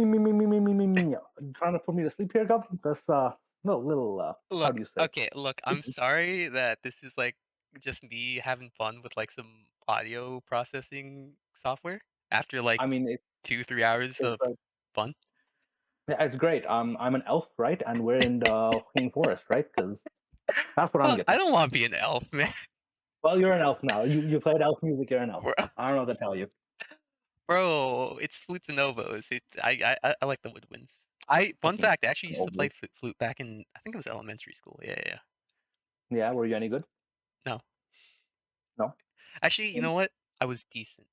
me. Trying to put me to sleep here, Gub? That's no little how Look, do you say? okay, look, I'm sorry that this is like just me having fun with like some audio processing software after like I mean, 2-3 hours it's of fun. yeah, it's great. I'm an elf, right? And we're in the fucking forest, right? Because that's what I'm Well, I getting. don't want to be an elf, man. Well, you're an elf now. You played elf music. You're an elf. Bro, I don't know what to tell you. bro, it's flutes and oboes. I like the woodwinds. Fun Fucking fact, I actually used to play oboe. flute back in I think it was elementary school. Yeah, yeah, yeah. Yeah, were you any good? No, No. actually, you know what? I was decent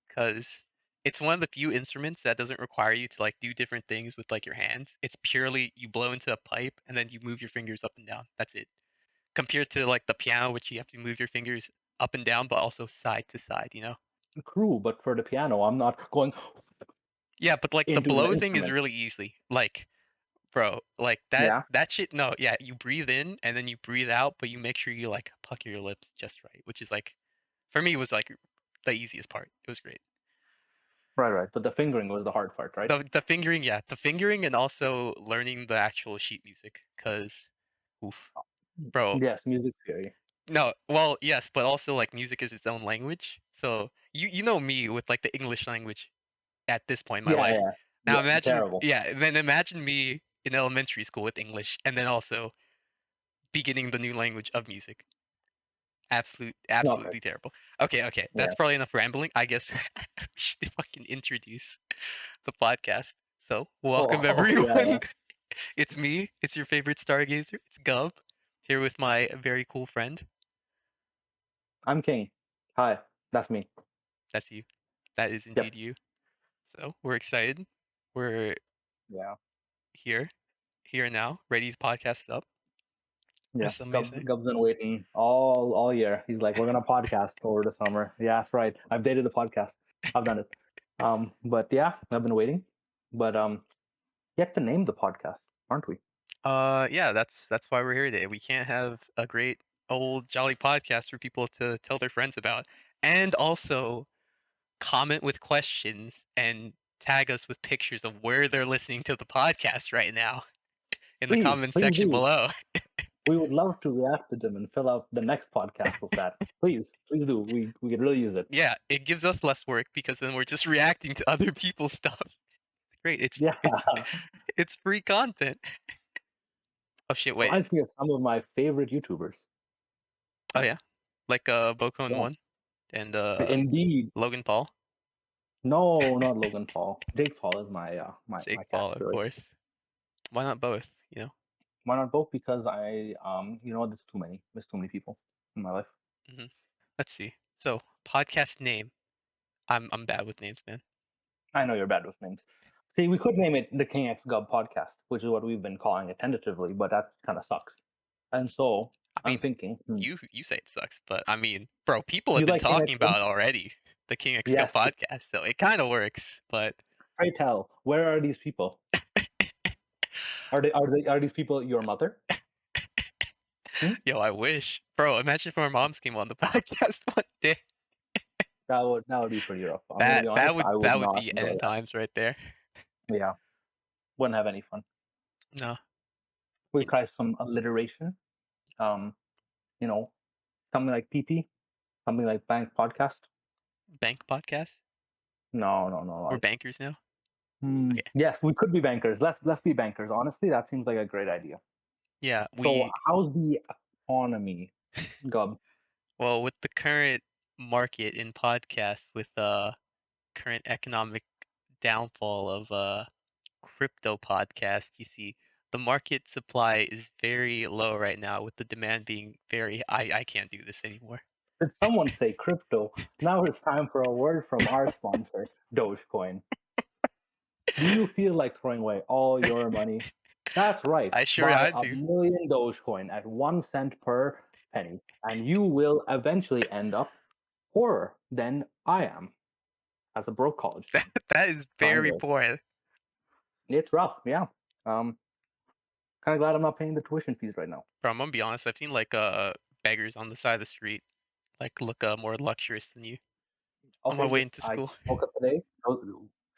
because it's one of the few instruments that doesn't require you to like do different things with like your hands. It's purely you blow into a pipe and then you move your fingers up and down. That's it. Compared to like the piano, which you have to move your fingers up and down, but also side to side. You know? True, but for the piano, I'm not going Yeah, but like the into the blow thing is instrument. really easy. Like, bro, like that Yeah. that shit. No, yeah, you breathe in and then you breathe out, but you make sure you like pucker your lips just right, which is like for me was like the easiest part. It was great. Right. But the fingering was the hard part, right? The fingering, yeah, the fingering and also learning the actual sheet music, cause, oof, bro. Yes, music theory. No, well, yes, but also like music is its own language. So you know me with like the English language at this point in my life. Yeah. Now Yeah, imagine, terrible. yeah, then imagine me in elementary school with English, and then also beginning the new language of music. Okay. Absolutely terrible. Okay, Yeah. that's probably enough rambling. I guess we should fucking introduce the podcast. So, welcome Yeah. everyone. It's me. It's your favorite stargazer. It's Gub here with my very cool friend. I'm King. Hi, that's me. That's you. That is Yep. indeed you. So we're excited. We're Yeah. here, here now, ready to podcast up, Yeah. as some may Gub's, say. Gub's been waiting all year. He's like, we're gonna podcast over the summer. Yeah, that's right. I've dated the podcast. I've done it. But yeah, I've been waiting. But yet to name the podcast, aren't we? Yeah, that's why we're here today. We can't have a great old jolly podcast for people to tell their friends about, and also comment with questions and tag us with pictures of where they're listening to the podcast right now in the comment Please section do. below. We would love to react to them and fill out the next podcast with that. Please do. We could really use it. Yeah, it gives us less work because then we're just reacting to other people's stuff. It's great. Yeah. It's free content. Oh shit, wait. Reminds me of some of my favorite YouTubers. Oh yeah. Like Boko and Yeah. One and Indeed. Logan Paul. No, not Logan Paul. Jake Paul is my Jake Paul, of category. course. Why not both, you know? Why not both? Because you know, there's too many. There's too many people in my life. Hmm. Let's see. So, podcast name. I'm bad with names, man. I know you're bad with names. See, we could name it the King X Gub podcast, which is what we've been calling it tentatively, but that kind of sucks. And so I I'm mean, thinking, you say it sucks, but I mean, bro, people have you been like King X talking Gub? about it already. The King X Go Yes. podcast, so it kind of works, but Pray tell, where are these people? Are these people your mother? Hmm? yo, I wish. Bro, imagine if our moms came on the podcast one day. That would be pretty rough. I'm gonna be That honest. would I would that would not be enjoy end that. times right there. Yeah, wouldn't have any fun. No. We try some alliteration. Um, you know, something like PP, something like Bank Podcast. Bank podcast? No. We're Like, bankers now? Okay. yes, we could be bankers. Let's be bankers. Honestly, that seems like a great idea. Yeah, So, how's the economy, Gub? well, with the current market in podcasts, with current economic downfall of crypto podcast, you see the market supply is very low right now, with the demand being very I can't do this anymore. Did someone say crypto? Now it's time for a word from our sponsor, Dogecoin. Do you feel like throwing away all your money? That's right. I sure Buy I a do. million Dogecoin at 1 cent per penny, and you will eventually end up poorer than I am as a broke college student. That is Trying very to, poor. it's rough, yeah. Um, kind of glad I'm not paying the tuition fees right now. Bro, I'm gonna be honest, I've seen like beggars on the side of the street like look more luxurious than you on my way Okay, into I school. woke up today.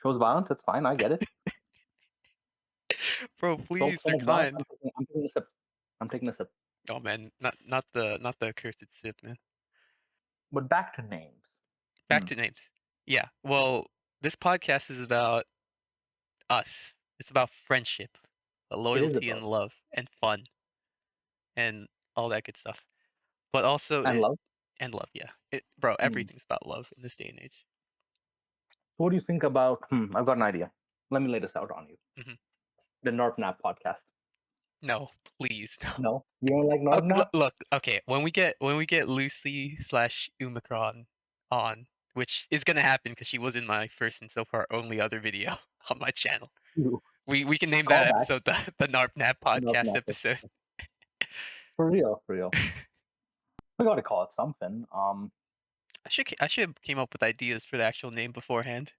Shows violence. It's fine. I get it. Bro, So please, so they're much violence. kind. I'm taking a sip. I'm taking a sip. Oh man, not the accursed sip, man. But back to names. Back to names. Yeah. Well, this podcast is about us. It's about friendship, It is loyalty and about love and fun and all that good stuff. But also and it love. and love, yeah. Bro, Hmm. everything's about love in this day and age. So what do you think about? I've got an idea. Let me lay this out on you. Mhm. The Narp Nap podcast. No, please, no. No, you don't like Narp Okay, Nap? look, okay. When we get Lucy slash Umicron on, which is gonna happen because she was in my first and so far only other video on my channel. You We can name call that back episode the Narp Nap Narp podcast Nap. episode. For real, for real. We gotta call it something. I should have came up with ideas for the actual name beforehand.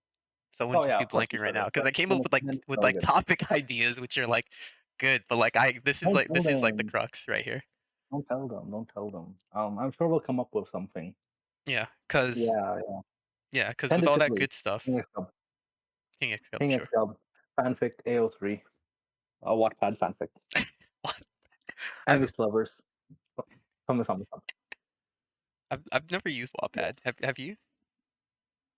So I wouldn't Oh just yeah, be of course you blanking right should now have. because I came up Then it's with so good. topic ideas which are like good, but like Don't tell this is like the them. crux right here. Don't tell them. Don't tell them. I'm sure we'll come up with something. Yeah, cause Yeah, yeah. with all that Tentatively, good stuff, King X Cub, King X Cup, King X sure. Cub, fanfic AO3, Wattpad fanfic. What? I've Enemies to lovers. Come. I've never used Yeah. Wattpad. Have you?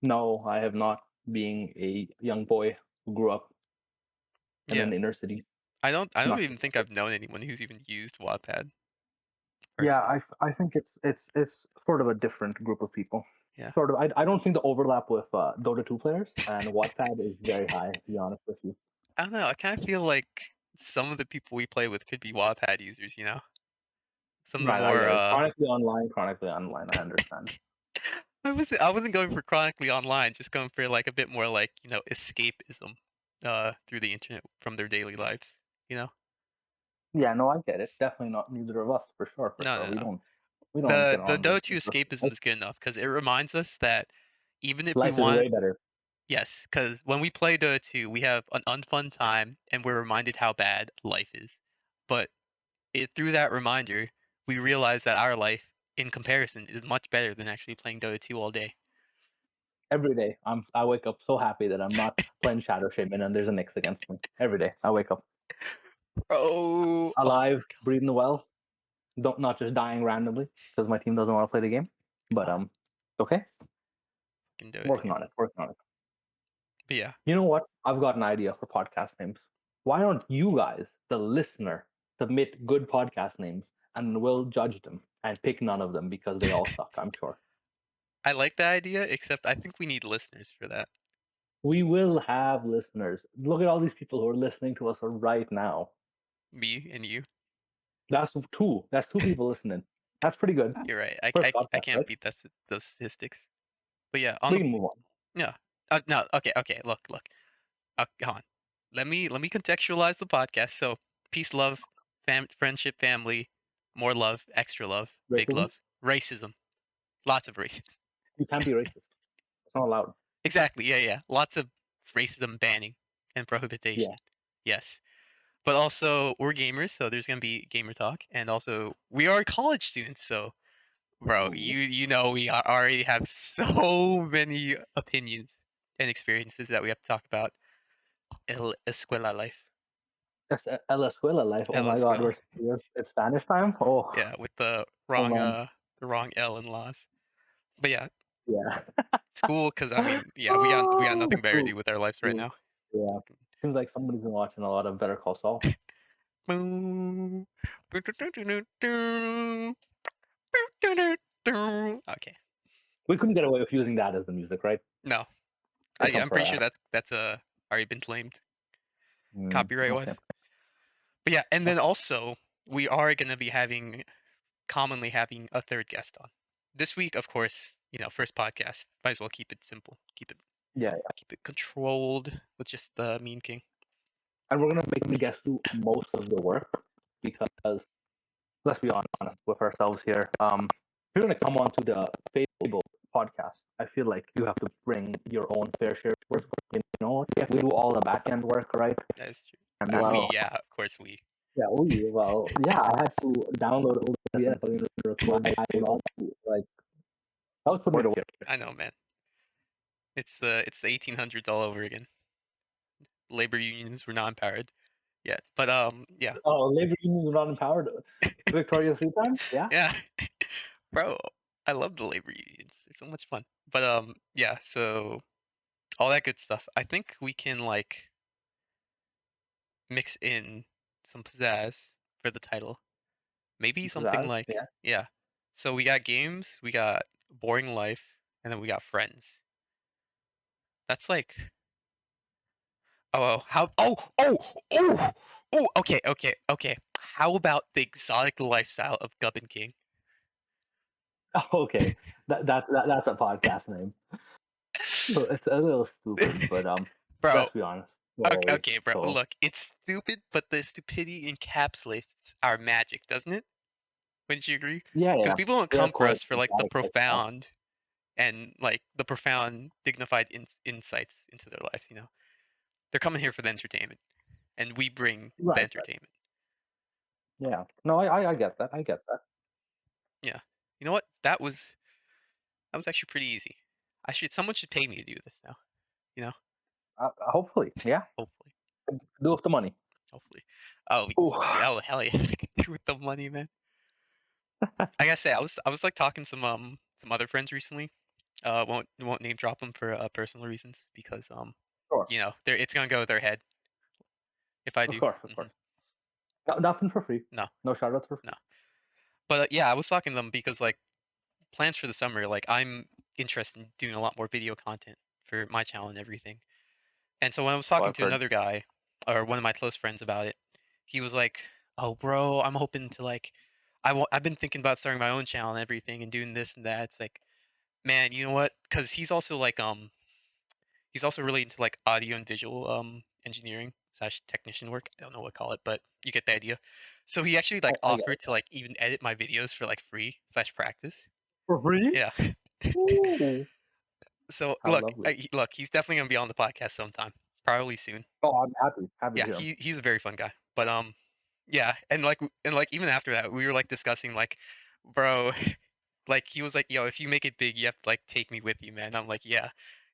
No, I have not. Being a young boy who grew up in Yeah. an inner city, I don't not even think I've known anyone who's even used Wattpad yeah, personally. I think it's sort of a different group of people. Yeah. Sort of. I don't think the overlap with Dota 2 players and Wattpad is very high, to be honest with you. I don't know. I kind of feel like some of the people we play with could be Wattpad users, you know? Some of the Right, I more get it. Chronically online, I understand. I wasn't going for chronically online, just going for like a bit more like, you know, escapism through the internet from their daily lives, you know? Yeah, no, I get it. Definitely not neither of us, for sure, for No, sure. no, no. We don't get The on with Dota 2 escapism life. is good enough because it reminds us that even if we Life is want way better. yes, because when we play Dota 2, we have an unfun time and we're reminded how bad life is. But through that reminder, we realize that our life, in comparison, is much better than actually playing Dota 2 all day. Every day, I wake up so happy that I'm not playing Shadow Shaman and there's a Nyx against me. Every day, I wake up Bro, oh alive, my breathing well, don't not just dying randomly because my team doesn't want to play the game. But god, okay, fucking Dota 2. working on it, working on it. But yeah, You know what? I've got an idea for podcast names. Why don't you guys, the listener, submit good podcast names and we'll judge them and pick none of them because they all suck, I'm sure. I like that idea, except I think we need listeners for that. We will have listeners. Look at all these people who are listening to us right now. Me and you. That's two. That's two people listening. That's pretty good. You're right. First I podcast, can't right? beat those statistics. But yeah, on We the can move on. yeah. No, okay. Look. Hold on. Let me contextualize the podcast. So, peace, love, friendship, family, more love, extra love, big Racism? love, racism, lots of racism. You can't be racist. It's not allowed. Exactly. Yeah. Lots of racism banning and Yeah. prohibition. Yes. But also, we're gamers, so there's gonna be gamer talk, and also we are college students. So, bro, Ooh. you know we already have so many opinions and experiences that we have to talk about. El escuela life. That's La Escuela life. Oh El my God, escuela. it's Spanish time. Oh, Yeah, with hold on. the wrong L in laws. But yeah, Yeah. school because I mean, yeah, we got Oh, nothing better to true, do with our lives right true. now. Yeah. Seems like somebody's been watching a lot of Better Call Saul. Okay. We couldn't get away with using that as the music, right? No, They come I'm for pretty our sure ass. that's already been claimed copyright Okay. wise. But yeah, and then Okay. also we are gonna be commonly having a third guest on. This week, of course, you know, first podcast. Might as well keep it simple. Yeah. Keep it controlled with just the Mean King. And we're gonna make the guests do most of the work because let's be honest with ourselves here. If you're gonna come onto the Fable podcast, I feel like you have to bring your own fair share of work. You know, you have to do all the back end work, right? That is true. And well, Yeah, of course we. yeah, I had to download OBS and put in the record and all that. Like that was put me to work. I know, man. It's the 1800s all over again. labor unions were not empowered yet. But yeah, Oh, labor unions are not empowered. Victoria three times? Yeah. yeah, bro, I love the labor unions. They're so much fun. But yeah, so all that good stuff. I think we can like mix in some pizzazz for the title. Maybe something Pizzazz. like, Yeah. yeah. So we got games, we got boring life, and then we got friends. That's like, oh, how, okay. How about the exotic lifestyle of Gubb and King? Okay. That's a podcast name. Well, it's a little stupid, but Bro, let's be honest. okay, So okay, bro. so Look, it's stupid, but the stupidity encapsulates our magic, doesn't it? Wouldn't you agree? yeah, Because yeah. people don't Yeah, come of for course. us for like the Exotic lifestyle. profound and like the profound, dignified insights into their lives. You know, they're coming here for the entertainment, and we bring the Right, right. entertainment. Yeah. No, I get that. I get that. Yeah. You know what? That was actually pretty easy. Someone should pay me to do this now. You know, Hopefully, yeah. hopefully, Do with the money. hopefully. Oh, Ooh. yeah, oh hell yeah, with the money, man. I gotta say, I was like talking some other friends recently. Won't name drop them for personal reasons because Sure. you know, it's gonna go with their head if I Of do. course, of Hmm. course. No, nothing for free. No, No shoutouts for no. free. But yeah, I was talking to them because like plans for the summer, like I'm interested in doing a lot more video content for my channel and everything. And so when I was So talking I've to heard. another guy or one of my close friends about it, he was like, "Oh, bro, I'm hoping to like, I've been thinking about starting my own channel and everything and doing this and that." It's like, man, you know what? Because he's also really into like audio and visual engineering slash technician work. I don't know what to call it, but you get the idea. So he actually like I get offered to it. like even edit my videos for like free slash practice. For free? Yeah. Ooh. So How lovely. look, he's definitely gonna be on the podcast sometime, probably soon. Oh, I'm happy. Happy to Yeah, hear him. he's a very fun guy. But yeah, and like even after that, we were like discussing like, bro, like he was like, yo, if you make it big, you have to like take me with you, man. I'm like, yeah,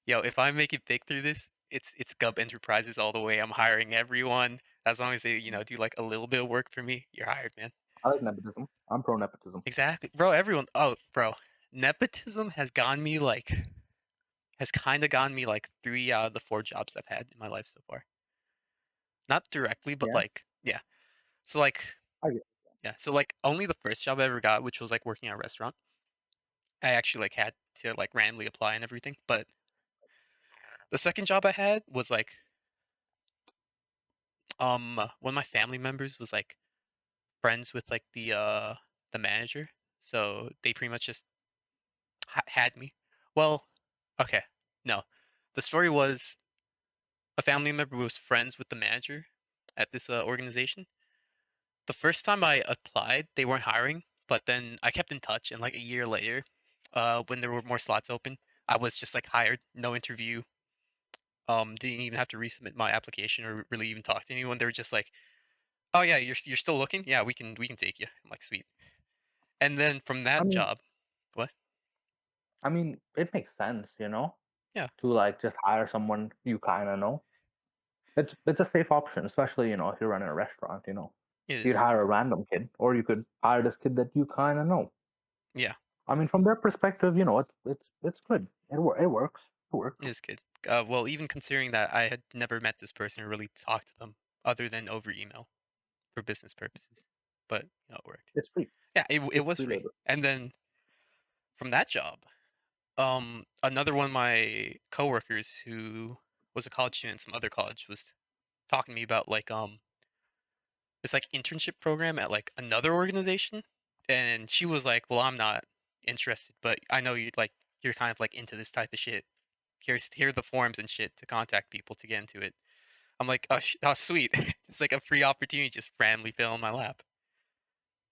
yo, if I make it big through this, it's GUB Enterprises all the way. I'm hiring everyone as long as they do like a little bit of work for me. You're hired, man. I like nepotism. I'm pro nepotism. Exactly, bro. Everyone, oh, bro, nepotism has kind of gotten me like 3 out of the 4 jobs I've had in my life so far. Not directly, but Yeah, like, yeah. So like, I get. yeah. So like, only the first job I ever got, which was like working at a restaurant, I actually like had to like randomly apply and everything. But the second job I had was like, one of my family members was like friends with like the manager, so they pretty much just had me. Well, okay, no. The story was a family member was friends with the manager at this organization. The first time I applied, they weren't hiring, but then I kept in touch, and like a year later, when there were more slots open, I was just like hired, no interview. Didn't even have to resubmit my application or really even talk to anyone. They were just like, "Oh yeah, you're still looking? Yeah, we can take you." I'm like, "Sweet." And then from I that mean, job, what? it makes sense, you know, Yeah, to like just hire someone you kind of know. It's a safe option, especially if you're running a restaurant. it You'd is. hire a random kid, or you could hire this kid that you kind of know. Yeah, I mean, from their perspective, it's good. It works. It works. it is good. Well, even considering that I had never met this person or really talked to them other than over email for business purposes, but it worked. It's free. Yeah, it It's was free free. labor. And then from that job, another one of my coworkers who was a college student, some other college, was talking to me about like this like internship program at like another organization, and she was like, "Well, I'm not interested, but I know you're kind of like into this type of shit. Here are the forms and shit to contact people to get into it." I'm like, "Oh, oh sweet, just like a free opportunity just randomly fell in my lap."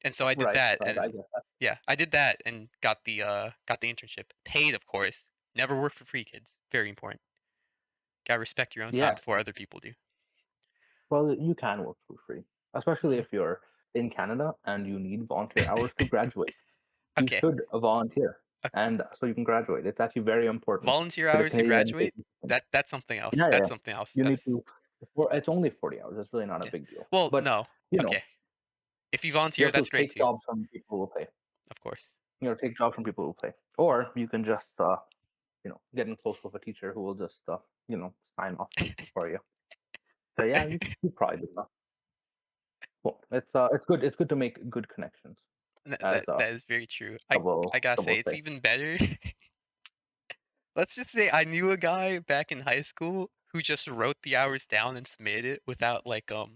And so I did Right. that, Right. I and get that. yeah, I did that and got the internship, paid of course. Never work for free, kids. Very important. Gotta respect your own time Yes. before other people do. Well, you can work for free, especially Mhm. if you're in Canada and you need volunteer hours to graduate. You Okay, should volunteer, uh, and so you can graduate. It's actually very important volunteer to the hours to Canadian graduate. education system. That's something else. Yeah, yeah, That's yeah. something else. You need That's to. It's only 40 hours. It's really not a Yeah. big deal. Well, But no. you know, Okay. If you you volunteer, have to that's great take too. jobs from people who pay. Of course. Take jobs from people who pay, Mhm. or you can just get in close with a teacher who will just sign off for you. So yeah, you probably do enough. Well, it's good to make good connections That as a that is very true. I double gotta say, double it's say. even better. Let's just say I knew a guy back in high school who just wrote the hours down and submitted it without because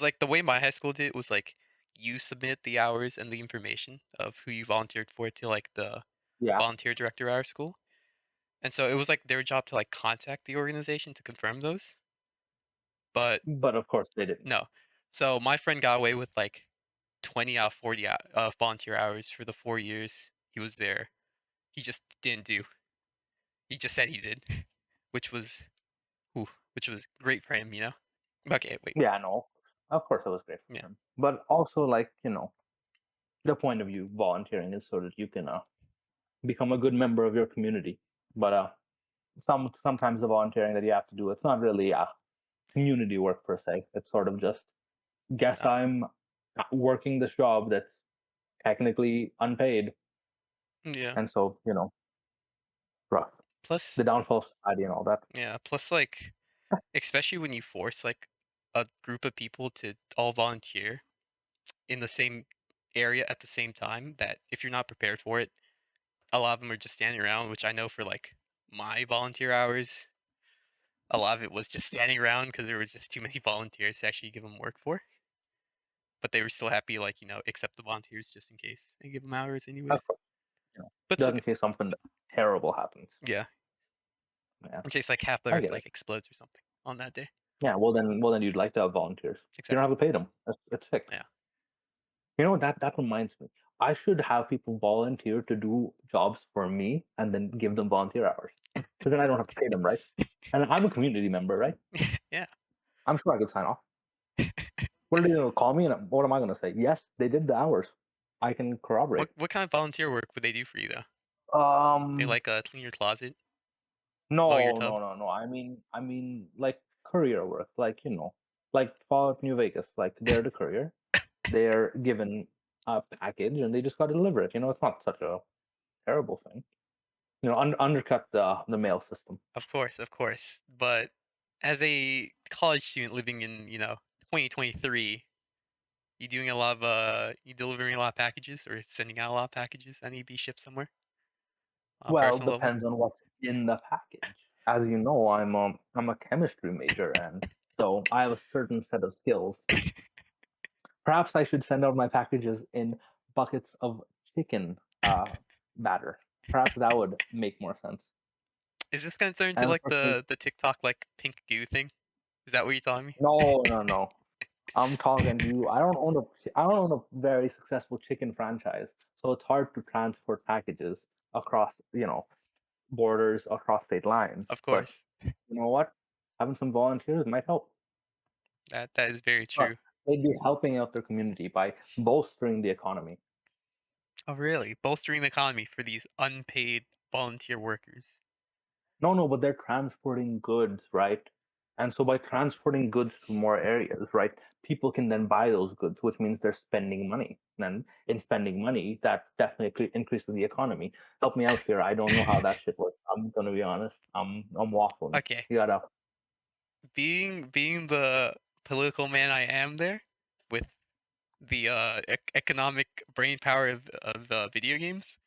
like the way my high school did it was like you submit the hours and the information of who you volunteered for to like the Yeah, volunteer director of our school. And so it was like their job to like contact the organization to confirm those. But but of course they didn't. no. So my friend got away with like 20 out of 40 volunteer hours for the 4 years he was there. He just didn't do. He just said he did, which was ooh, which was great for him, you know. Okay, wait. Yeah, no, of course it was great Yeah. for him. But also, like, the point of you volunteering is so that you can become a good member of your community. But sometimes the volunteering that you have to do, it's not really community work per se. It's sort of just guess Uh, I'm working this job that's technically unpaid, yeah. and so rough. The Plus, downfall of society and all that. yeah. Plus, like, especially when you force like a group of people to all volunteer in the same area at the same time, that if you're not prepared for it, a lot of them are just standing around. Which I know for like my volunteer hours, a lot of it was just standing around because there was just too many volunteers to actually give them work for. But they were still happy, like accept the volunteers just in case and give them hours Of anyways. course, But just still in good. case something terrible happens. Yeah, Yeah, in case like half the I earth get it. like explodes or something on that day. Yeah, well then you'd like to have volunteers. You don't Exactly. have to pay them. That's fixed. Yeah. That reminds me. I should have people volunteer to do jobs for me and then give them volunteer hours. Because then I don't have to pay them, right? And I'm a community member, right? Yeah. I'm sure I could sign off. What are they gonna call me and what am I gonna say? Yes, they did the hours. I can corroborate. What kind of volunteer work would they do for you though? They Um like clean your closet, mow your no, tub. no, no, no. I mean like courier work, like like Fallout New Vegas, like they're the courier. They're given a package and they just gotta deliver it. It's not such a terrible thing. Undercut the mail system. Of course, of course. But as a college student living in 2023, you doing a lot of you delivering a lot of packages or sending out a lot of packages that need to be shipped somewhere on a Well, personal level. depends on what's in the package. As you know, I'm a chemistry major, and so I have a certain set of skills. Perhaps I should send out my packages in buckets of chicken batter. Perhaps that would make more sense. Is this gonna turn into And like unfortunately, the TikTok like pink goo thing? Is that what you're telling me? no, no, no. I'm talking to you. I don't own a very successful chicken franchise, so it's hard to transport packages across, borders, across state lines. Of But course. you know what? Having some volunteers might help. That is very Plus, true. they'd be helping out their community by bolstering the economy. Oh, really? Bolstering the economy for these unpaid volunteer workers. No, no, but they're transporting goods, right? And so by transporting goods to more areas, right, people can then buy those goods, which means they're spending money. And in spending money, that definitely increases the economy. Help me out here. I don't know how that shit works. I'm gonna be honest. I'm waffling. Okay, You gotta. being the political man I am there, with the economic brain power of video games,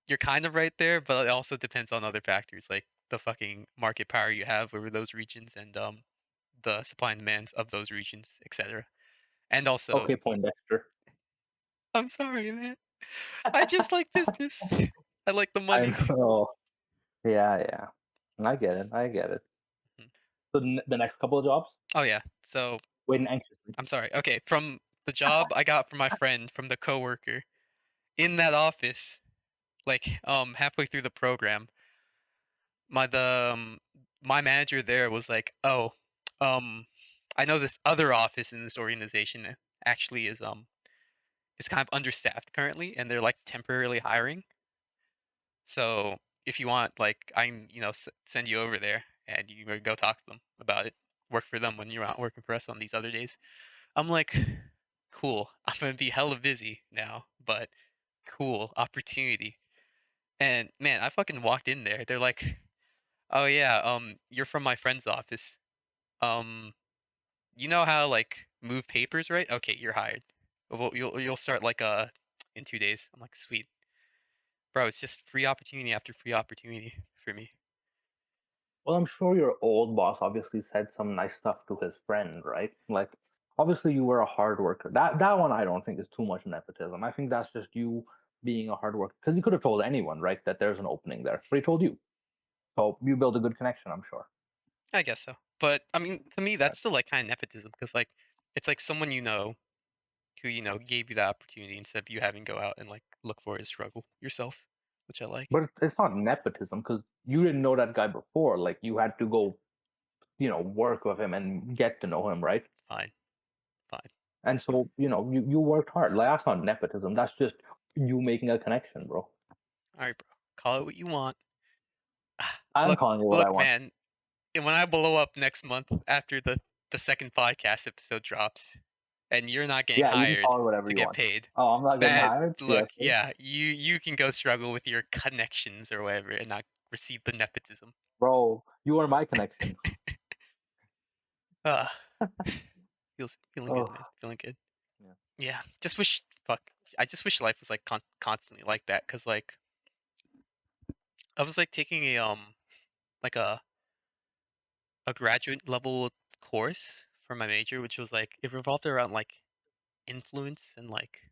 you're kind of right there, but it also depends on other factors like the fucking market power you have over those regions and the supply and demands of those regions, etc. And also, Okay, Poindexter. I'm sorry, man. I just like business. I like the I money. know. Yeah, yeah. I get it. I get it. Mhm. So the next couple of jobs, Oh yeah. So waiting anxiously. I'm sorry. Okay, from the job I got from my friend, from the coworker in that office, like halfway through the program, my manager there was like, "Oh, um I know this other office in this organization actually is kind of understaffed currently and they're like temporarily hiring. So, if you want like I can, send you over there and you go talk to them about it. Work for them when you're not working for us on these other days. I'm like, cool. I'm gonna be hella busy now, but cool opportunity. And man, I fucking walked in there. They're like, "Oh yeah, you're from my friend's office. Um, you know how like move papers, right? Okay, you're hired. Well, you'll start like in 2 days." I'm like, sweet, bro. It's just free opportunity after free opportunity for me. Well, I'm sure your old boss obviously said some nice stuff to his friend, right? Like, obviously you were a hard worker. That one I don't think is too much nepotism. I think that's just you being a hard worker. Because he could have told anyone, right, that there's an opening there, but he told you. So you built a good connection, I'm sure. I guess so. But I mean, to me, Right. that's still like kind of nepotism because like it's like someone who gave you the opportunity instead of you having to go out and like look for his struggle yourself, which I like. But it's not nepotism because you didn't know that guy before. Like you had to go, work with him and get to know him, right? Fine, fine. And so, you worked hard. Like that's not nepotism. That's just you making a connection, bro. All right, bro. Call it what you want. I'm Look, calling you what I look, want. man. And when I blow up next month after the second podcast episode drops, and you're not getting Yeah, you can hired call it whatever to you get want. paid, Oh, I'm not getting that hired? look, Seriously? yeah, you can go struggle with your connections or whatever and not receive the nepotism. Bro, you are my connection. Uh, feeling good, Oh, man. Feeling good. yeah. Yeah, just wish fuck. I just wish life was like constantly like that because like I was like taking like a graduate level course for my major, which was like it revolved around like influence and like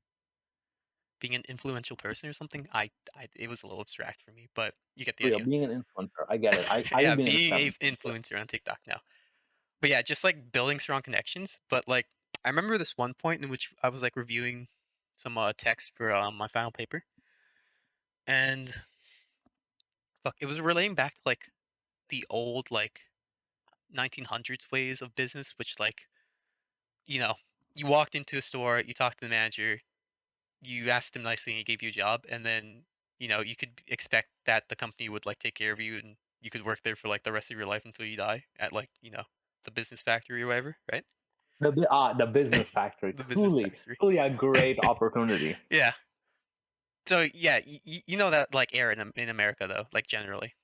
being an influential person or something. I it was a little abstract for me, but you get the Real, idea. being an influencer. I get it. I've Yeah, been in being STEM a influencer. influencer on TikTok now. But yeah, just like building strong connections. But like I remember this one point in which I was like reviewing some text for my final paper, and fuck, it was relating back to like the old like 1900s ways of business, which like you know you walked into a store, you talked to the manager, you asked him nicely and he gave you a job, and then you could expect that the company would like take care of you and you could work there for like the rest of your life until you die at like the business factory or whatever, right? The business factory. The business Truly, factory. truly a great opportunity. Yeah. So yeah, you know that like air in America though, like generally.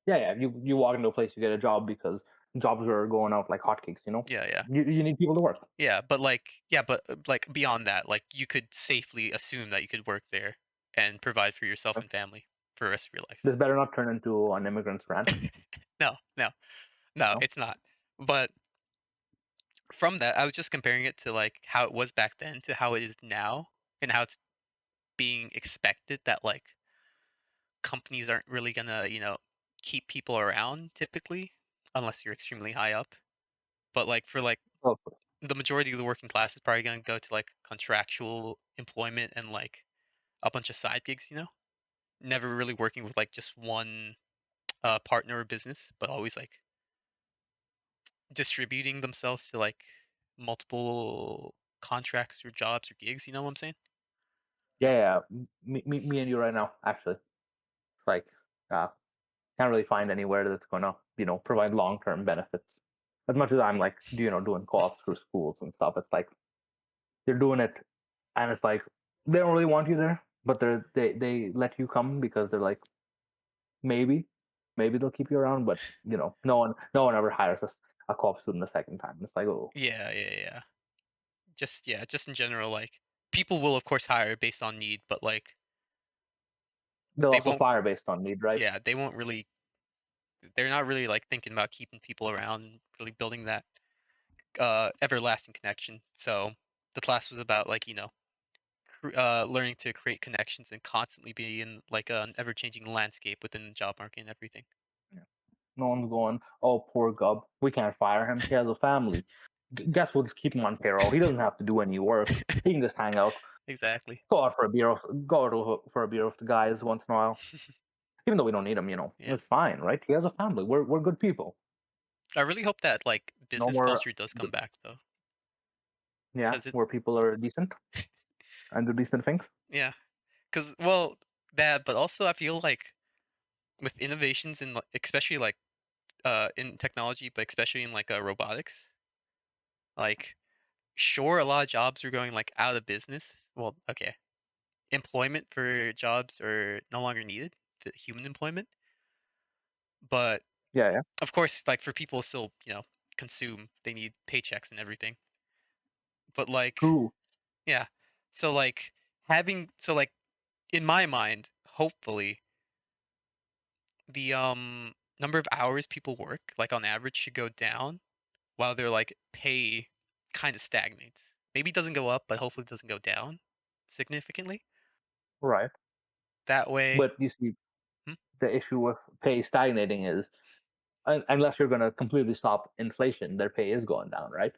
Yeah, yeah. You walk into a place, you get a job because jobs are going out like hotcakes. Yeah, yeah. You need people to work. Yeah, but like beyond that, like you could safely assume that you could work there and provide for yourself and family for the rest of your life. This better not turn into an immigrant's rant. No, no, no, No. it's not. But from that, I was just comparing it to like how it was back then to how it is now and how it's being expected that like companies aren't really gonna, keep people around typically unless you're extremely high up. But like for like Oh, the majority of the working class is probably gonna go to like contractual employment and like a bunch of side gigs, never really working with like just one partner or business, but always like distributing themselves to like multiple contracts or jobs or gigs. You know what I'm saying? yeah, yeah. Me and you right now. Actually, it's like uh, can't really find anywhere that's gonna provide long term benefits. As much as I'm like doing co-ops through schools and stuff, it's like you're doing it, and it's like they don't really want you there, but they let you come because they're like maybe maybe they'll keep you around, but no one ever hires a co-op student a second time. It's like, oh, Yeah, yeah, yeah. Just in general, like people will of course hire based on need, but like they'll they also won't. fire based on need, right? Yeah, they won't really. They're not really like thinking about keeping people around and really building that everlasting connection. So the class was about like learning to create connections and constantly be in like an ever changing landscape within the job market and everything. Yeah. No one's going, oh, poor GUB, we can't fire him. He has a family. Guess we'll just keep him on payroll. He doesn't have to do any work. He can just hang out, Exactly. go out for a beer, for a beer with the guys once in a while. Even though we don't need him, Yeah. it's fine, right? He has a family. We're good people. I really hope that like No business more, culture does come back though, yeah, because it where people are decent and do decent things. yeah, because well that, but also I feel like with innovations and especially like in technology, but especially in like robotics. Like, sure, a lot of jobs are going like out of business. Well, okay, employment for jobs are no longer needed, the human employment. But Yeah, yeah. of course, like for people to still, consume, they need paychecks and everything. But like, True. yeah. So like like in my mind, hopefully the number of hours people work, like on average, should go down while their like pay kind of stagnates. Maybe it doesn't go up, but hopefully it doesn't go down significantly. Right. That way, But you see, hmm? the issue with pay stagnating is unless you're going to completely stop inflation, their pay is going down, right?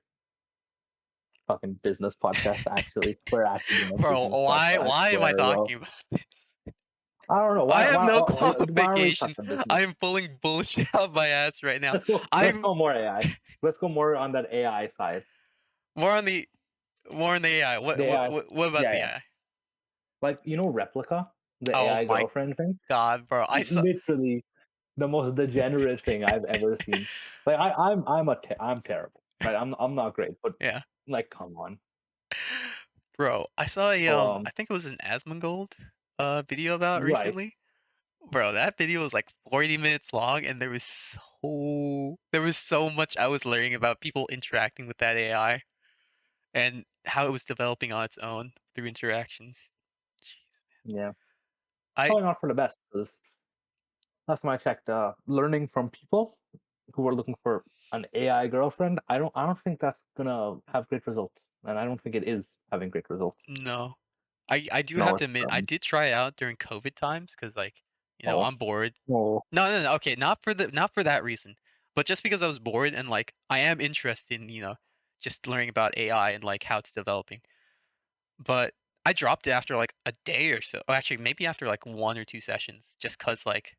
Fucking business podcast. Actually, we're actually doing a Bro, business why podcast. why am I Where, talking about this? I don't know I why. have Why? no Why are we qualifications. touching business? I am pulling bullshit out of my ass right now. Let's I'm go more AI. Let's go more on that AI side. more on the more on the AI. The AI. What about Yeah, the yeah. AI? Like Replica, the Oh AI my girlfriend thing. god, bro! I saw. Literally the most degenerate thing I've ever seen. Like I'm terrible, right? I'm not great, but Yeah, like come on. bro. I saw a So I think it was an Asmongold video about right, recently. Bro, that video was like 40 minutes long, and there was so much I was learning about people interacting with that AI and how it was developing on its own through interactions. Jeez. yeah, I probably not for the best. 'Cause last time I checked, learning from people who are looking for an AI girlfriend, I don't think that's gonna have great results, and I don't think it is having great results. No. I do No, have to it's admit, I did try it out during COVID times because, like, oh, I'm bored. oh, No, okay, not for that reason, but just because I was bored and, like, I am interested in, just learning about AI and, like, how it's developing. But I dropped it after, like, a day or so. Oh, actually, maybe after, like, 1 or 2 sessions just 'cause, like,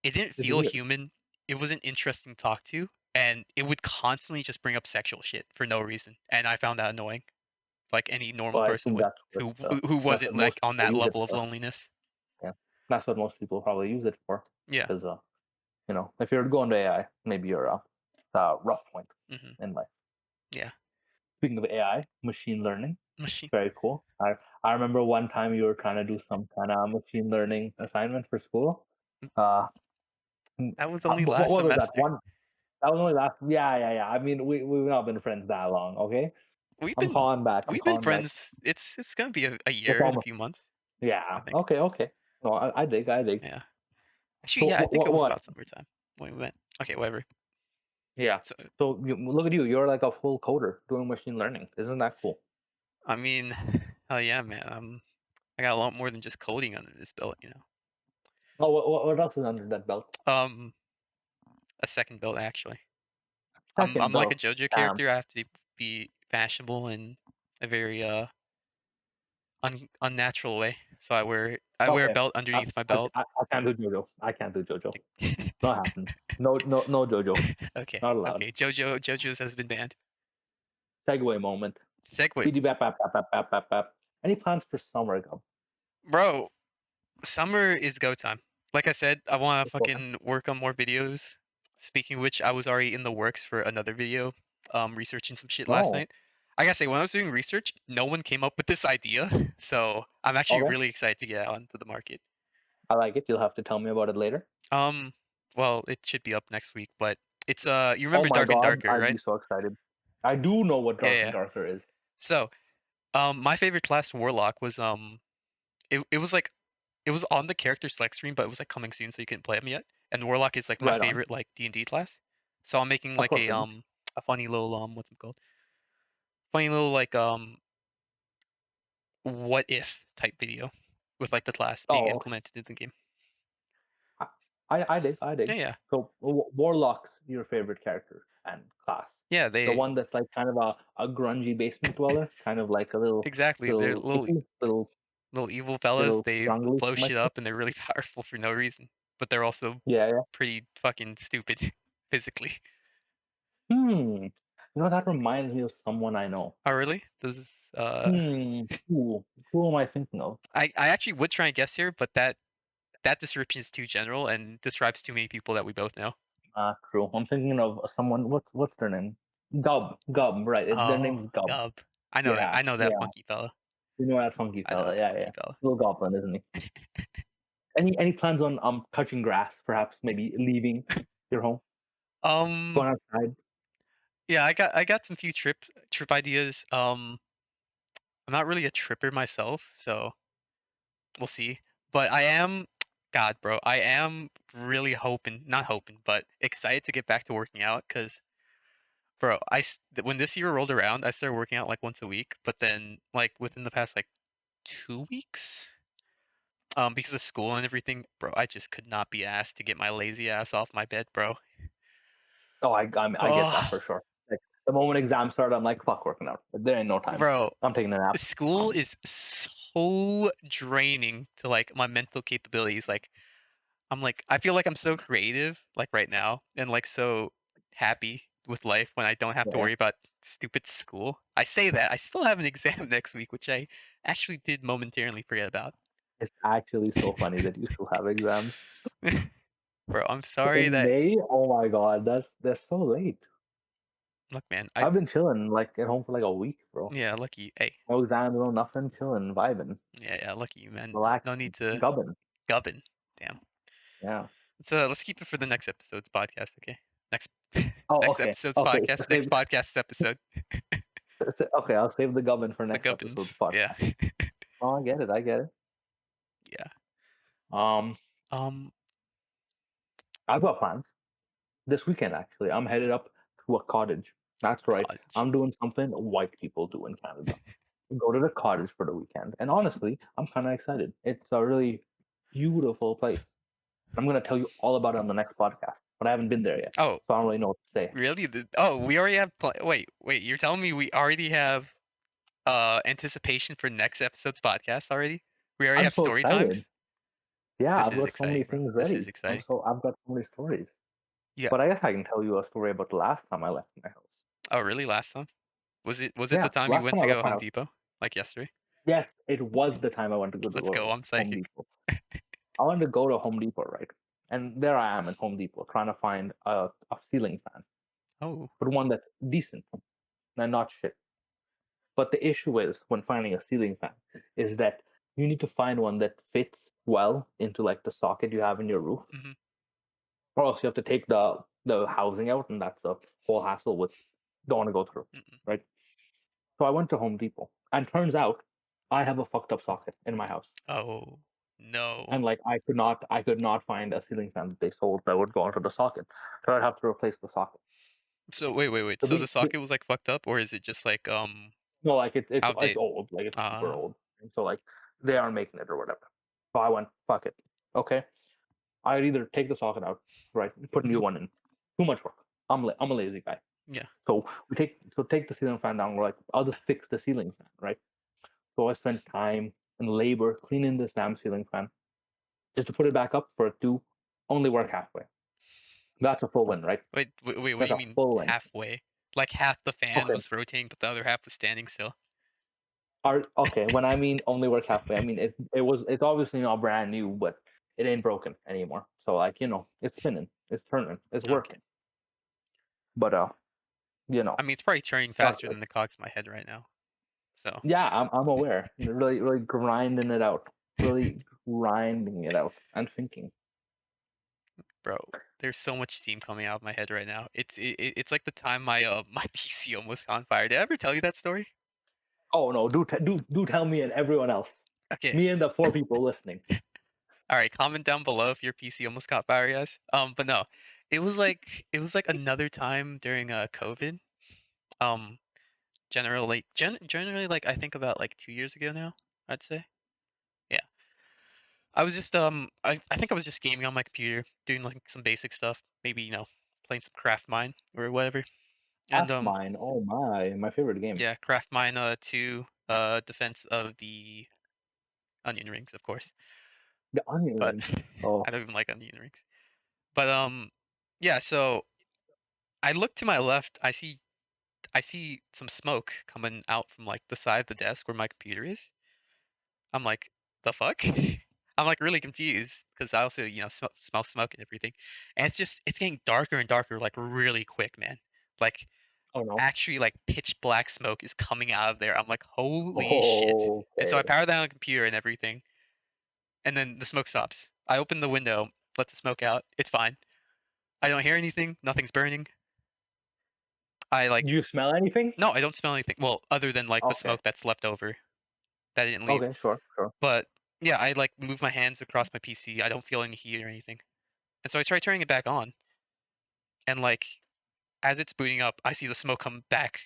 it didn't it's feel weird. human. It wasn't interesting to talk to, and it would constantly just bring up sexual shit for no reason, and I found that annoying, like any normal But I person think would who that's what wasn't, most like, on people that use it level of for. loneliness. Yeah, that's what most people probably use it for. Yeah. Because if you're going to AI, maybe you're a rough point Mhm. in life. Yeah. Speaking of AI, machine learning, Machine. very cool. I remember one time you were trying to do some kind of machine learning assignment for school. Uh, That was only what last was that semester. one? That was only last. Yeah, yeah, yeah. I mean, we've not been friends that long. Okay, We've I'm been calling back. I'm we've been calling back. friends. It's gonna be a It's year and a almost. few months, I Yeah. think. Okay. Okay. No, I dig. I dig. Yeah. Actually, So yeah, I think it was what? about summertime when we went. Okay, whatever. Yeah. So, So look at you. You're like a full coder doing machine learning. Isn't that cool? I mean, oh yeah, man. I got a lot more than just coding under this belt. Oh, what else is under that belt? Um, a second belt actually. Second I'm like a belt. JoJo Damn. character. I have to be fashionable in a very unnatural way. So I wear a Okay. belt I, underneath my I, belt. I can't do JoJo. I can't do JoJo. Not happening. No, no, no JoJo. Okay, Not allowed. okay. JoJo's has been banned. Segway moment. Segue, BD bap bap bap bap bap bap bap. Any plans for summer, Gub? bro. Summer is go time. Like I said, I want to Let's go. fucking work on more videos. Speaking of which, I was already in the works for another video, researching some shit last Oh, night. I gotta say, when I was doing research, no one came up with this idea, so I'm actually okay. really excited to get it out into the market. I like it. You'll have to tell me about it later. Um, well, it should be up next week, but it's you Oh remember my Dark and God, Darker, I'd right? be so excited. I do know what Yeah, Dark and yeah. Darker is. So, my favorite class Warlock was it was like it was on the character select screen, but it was like coming soon, so you couldn't play them yet. And Warlock is like my Right on. favorite like D&D class. So I'm making Of like course it is. a funny little what's it called? Funny little like what if type video with like the class being Oh, okay. implemented in the game. I, I dig. I Yeah, dig. yeah. So Warlock's your favorite character and class. Yeah, The they one that's like kind of a grungy basement dweller, kind of like a exactly. They're little icky, little evil fellas. little They strangly, blow some might shit say. up and they're really powerful for no reason. But they're also Yeah, yeah. pretty fucking stupid physically. That reminds me of someone I know. Oh really? Does Who am I thinking of? I actually would try and guess here, but that description is too general and describes too many people that we both know. True. I'm thinking of someone. What's their name? Gub. Gub. Right. Their Oh, name's Gub. GUB. I know that. Yeah. I know that Yeah. funky fella. You know that funky I know fella. that Yeah. funky Yeah. fella. Little goblin, isn't he? Any plans on touching grass? Perhaps maybe leaving your home, Um, going outside. yeah, I got some few trip ideas. I'm not really a tripper myself, so we'll see. But I am, God, bro, I am really hoping, not hoping, but excited to get back to working out because, bro, when this year rolled around, I started working out like once a week, but then like within the past like 2 weeks, because of school and everything, bro, I just could not be asked to get my lazy ass off my bed, bro. Oh, I get that Oh, for sure. Like the moment exams start, I'm like, fuck working out. There ain't no time. bro, I'm taking a nap. school is so draining to like my mental capabilities. Like I'm like I feel like I'm so creative like right now and like so happy with life when I don't have to Yeah. worry about stupid school. I say that I still have an exam next week, which I actually did momentarily forget about. It's actually so funny that you still have exams Bro, I'm sorry in that May. Oh my god, that's so late. look, man. I I've been chilling like at home for like a week, bro. yeah, lucky you. Hey, No exams, no nothing, chilling, vibing, yeah, lucky you, man. No need relaxing, to gubbing. gubbin. Damn. Yeah. Let's keep it for the next episode's podcast, okay? Next Oh, next okay. episode's Okay. podcast, next podcast's episode, Okay, I'll save the gubbin for the next episode's gubbins. Yeah. podcast. Oh, I get it. I get it. Yeah. Um, Um, I've got plans this weekend. Actually, I'm headed up to a cottage. That's right. college. I'm doing something white people do in Canada. Go to the cottage for the weekend. And honestly, I'm kind of excited. It's a really beautiful place. I'm gonna tell you all about it on the next podcast, but I haven't been there yet, Oh, so I don't really know what to say. really? Oh, we already have wait, you're telling me we already have anticipation for next episode's podcast already? We already I'm have so story excited. times? Yeah, This I've is got so many exciting, bro. things This is ready. exciting. I've got so many stories. Yeah. But I guess I can tell you a story about the last time I left my house. Oh, really? Last time? Was it the Yeah, time you last went time I to left go my Home house. Depot? Like yesterday? Yes, it was the time I went to Let's go. go I'm Home psychic. Depot. I wanted to go to Home Depot, right? And there I am at Home Depot trying to find a ceiling fan, Oh. but one that's decent and not shit. But the issue is when finding a ceiling fan is that you need to find one that fits well into like the socket you have in your roof, Mhm. or else you have to take the housing out, and that's a whole hassle which don't want to go through, Mm-mm. right? So I went to Home Depot, and turns out I have a fucked up socket in my house, Oh, no. and like I could not find a ceiling fan that they sold that would go into the socket, so I'd have to replace the socket. So wait. To So the be socket was, like, fucked up, or is it just, like, no, like it's outdated? old, like it's super Ah. old, and so like they aren't making it or whatever. So I went fuck it, okay. I'd either take the socket out, right, put a new Mhm. one in. Too much work. I'm a lazy guy. Yeah. So take the ceiling fan down. We're like, I'll just fix the ceiling fan, right? So I spent time and labor cleaning this damn ceiling fan just to put it back up for it to only work halfway. That's a full win, right? Wait, what do That's you a mean full win. halfway? Like, half the fan Okay. was rotating, but the other half was standing still? Okay. When I mean only work halfway, I mean it's obviously not brand new, but it ain't broken anymore. So like it's spinning, it's turning, it's Okay. working. But you know, I mean, it's probably turning not faster good. than the cogs in my head right now. So, Yeah, I'm aware. Really grinding it out. Really grinding it out and thinking. bro, there's so much steam coming out of my head right now. It's like the time my my PC almost caught on fire. Did I ever tell you that story? Oh no, do tell me and everyone else. Okay. Me and the four people listening. All right, comment down below if your PC almost caught fire, guys. But no, it was like another time during COVID. Um, generally, like I think about like 2 years ago now. I'd say. Yeah, I was just I think I was just gaming on my computer, doing like some basic stuff, maybe playing some Craft Mine or whatever. And Half mine. Oh my favorite game. yeah, Craft Mine 2, Defense of the Onion Rings, of course. The onion But rings. Oh, I don't even like onion rings. But yeah, so I look to my left, I see some smoke coming out from like the side of the desk where my computer is. I'm like, the fuck? I'm like really confused because I also smell smoke and everything, and it's getting darker and darker like really quick, man. Like Oh no. actually like pitch black smoke is coming out of there. I'm like, holy shit! And so I Okay. power down the computer and everything, and then the smoke stops. I open the window, let the smoke out. It's fine. I don't hear anything. Nothing's burning. I like Do you smell anything? no, I don't smell anything. Well, other than like the Okay. smoke that's left over that I didn't leave. Okay. Sure. Sure. But yeah, I like move my hands across my PC. I don't feel any heat or anything. And so I try turning it back on, and like as it's booting up, I see the smoke come back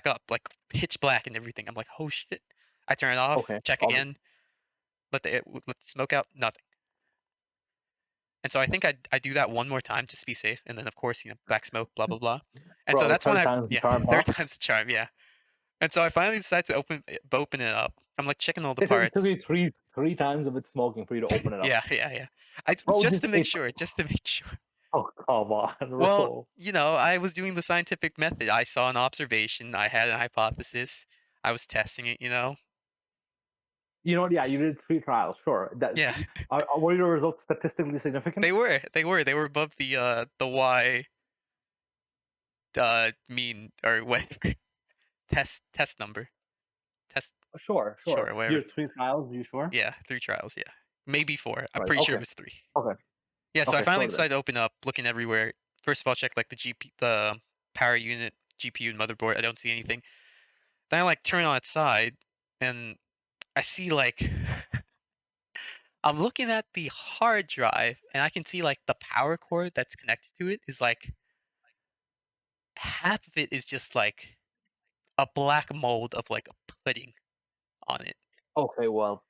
up, like pitch black and everything. I'm like, oh shit. I turn it off, Okay. check again, let the smoke out, nothing. And so I think I do that one more time just to be safe, and then of course black smoke, blah blah blah. And so Bro, that's when third I time's the yeah charm, huh? third time's the charm, yeah. And so I finally decide to open it up. I'm like checking all the It took parts. you three times of it smoking for you to open it up. Yeah, yeah, yeah. I Bro, just just to make it. sure, just to make sure. Oh, come on, Well, bro. I was doing the scientific method. I saw an observation. I had an hypothesis. I was testing it. You know what? Yeah, you did three trials. Sure. That Yeah, were your results statistically significant? they were above the Y mean or what test number test Sure, sure. sure whatever. Your three trials. You sure? Yeah, 3 trials. Yeah, maybe 4. I'm Right. pretty sure it Okay. was 3. Okay. Yeah, so I Okay. finally Sure then. decided to open up, looking everywhere. First of all, check like the power unit, GPU, and motherboard. I don't see anything. Then I like turn on its side, and I see like I'm looking at the hard drive, and I can see like the power cord that's connected to it is like half of it is just like a black mold of like a pudding on it. Okay. Well,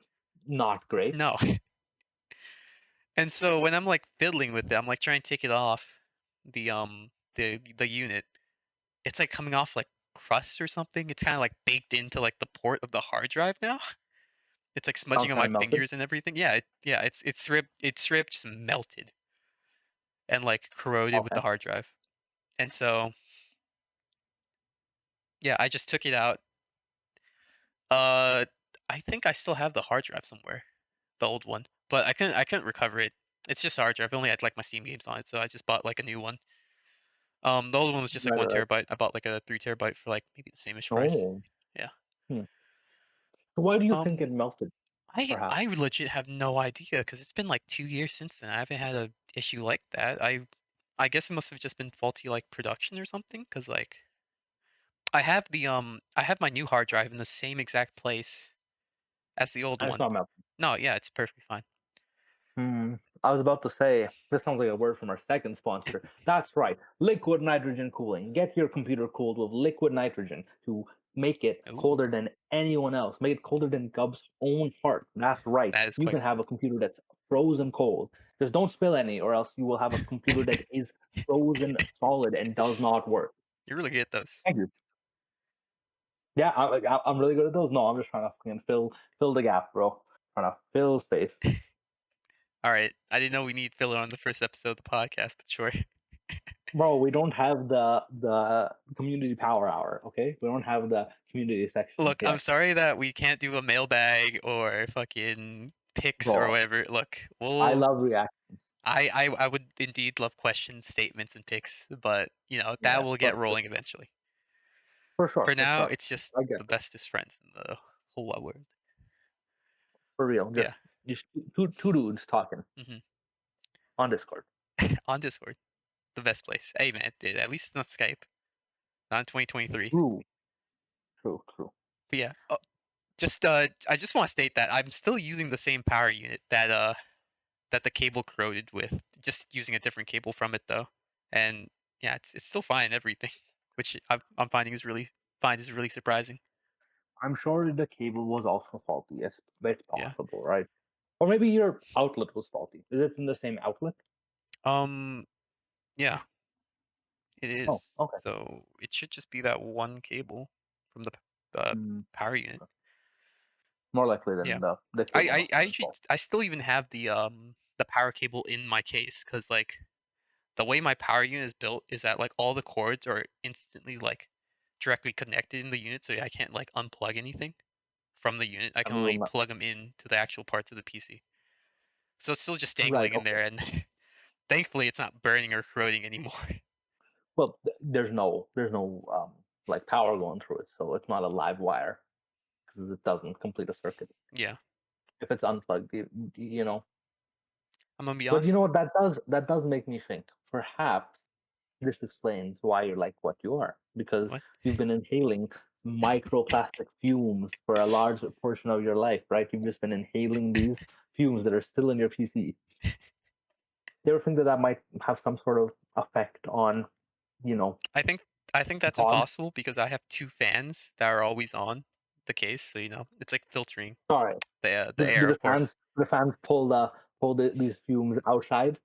not great. No. And so when I'm like fiddling with it, I'm like trying to take it off the unit. It's like coming off like crust or something. It's kind of like baked into like the port of the hard drive now. It's like smudging Sounds on kind my of melted. fingers and everything. Yeah, it's ripped just melted and like corroded with Okay. the hard drive. And so yeah, I just took it out. Uh, I think I still have the hard drive somewhere, the old one, but I couldn't recover it. It's just a hard drive. I only had like my Steam games on it, so I just bought like a new one. The old one was just like Right. one Right. Right. terabyte. I bought like a 3 terabyte for like maybe the same-ish price. Oh. Yeah. Hmm. So why do you think it Um, melted? I Perhaps. legit have no idea because it's been like 2 years since then. I haven't had a issue like that. I guess it must have just been faulty like production or something. Because like I have my new hard drive in the same exact place as the old And it's one. not melting. No, yeah, it's perfectly fine. Hmm. I was about to say, this sounds like a word from our second sponsor. That's right, liquid nitrogen cooling. Get your computer cooled with liquid nitrogen to make it Ooh, colder than anyone else. Make it colder than GUB's own heart. That's right. that is You quite can have cool. a computer that's frozen cold. Just don't spill any, or else you will have a computer that is frozen solid and does not work. You're really good at those. Thank you. Yeah, I'm really good at those. No, I'm just trying to fucking fill the gap, bro. Trying to fill space. All right, I didn't know we need filler on the first episode of the podcast, but sure. Bro, we don't have the community power hour, okay? We don't have the community section Look, I'm yet. sorry that we can't do a mailbag or fucking picks or Bro, whatever. Look, I we'll love reactions. I would indeed love questions, statements, and picks, but that Yeah, will get rolling eventually. for sure, For for now, sure. it's just I get the it. bestest friends in the whole wide world. For real. Yeah. Just two dudes talking hmm on Discord. On Discord, the best place. Hey man, at least it's not Skype, not in 2023. True, true, true. But yeah, I just want to state that I'm still using the same power unit that the cable corroded with, just using a different cable from it though. And yeah, it's still fine everything, which I'm finding is really surprising. I'm sure the cable was also faulty. It's Yeah. possible, right? Or maybe your outlet was faulty. Is it in the same outlet? Um. Yeah, it is. Oh, okay. So it should just be that one cable from the uh, Mm, power unit. okay. More likely Yeah. than the I cable I must I have been actually faulty. I still even have the power cable in my case because like the way my power unit is built is that like all the cords are instantly like directly connected in the unit, so I can't like unplug anything from the unit. I I can only mean, plug them in to the actual parts of the PC. So it's still just Right. dangling in Okay. there, and thankfully it's not burning or corroding anymore. Well, there's no like power going through it, so it's not a live wire because it doesn't complete a circuit. Yeah, If it's unplugged, you know. I'm gonna be But you honest. know what? That does make me think. Perhaps this explains why you're like what you are, because What? you've been inhaling microplastic fumes for a large portion of your life, right? You've just been inhaling these fumes that are still in your PC. You ever think that that might have some sort of effect on, you know, I think I think the that's pod? impossible because I have 2 fans that are always on the case, so, it's like filtering Sorry, the do air, the of course. fans pull these fumes outside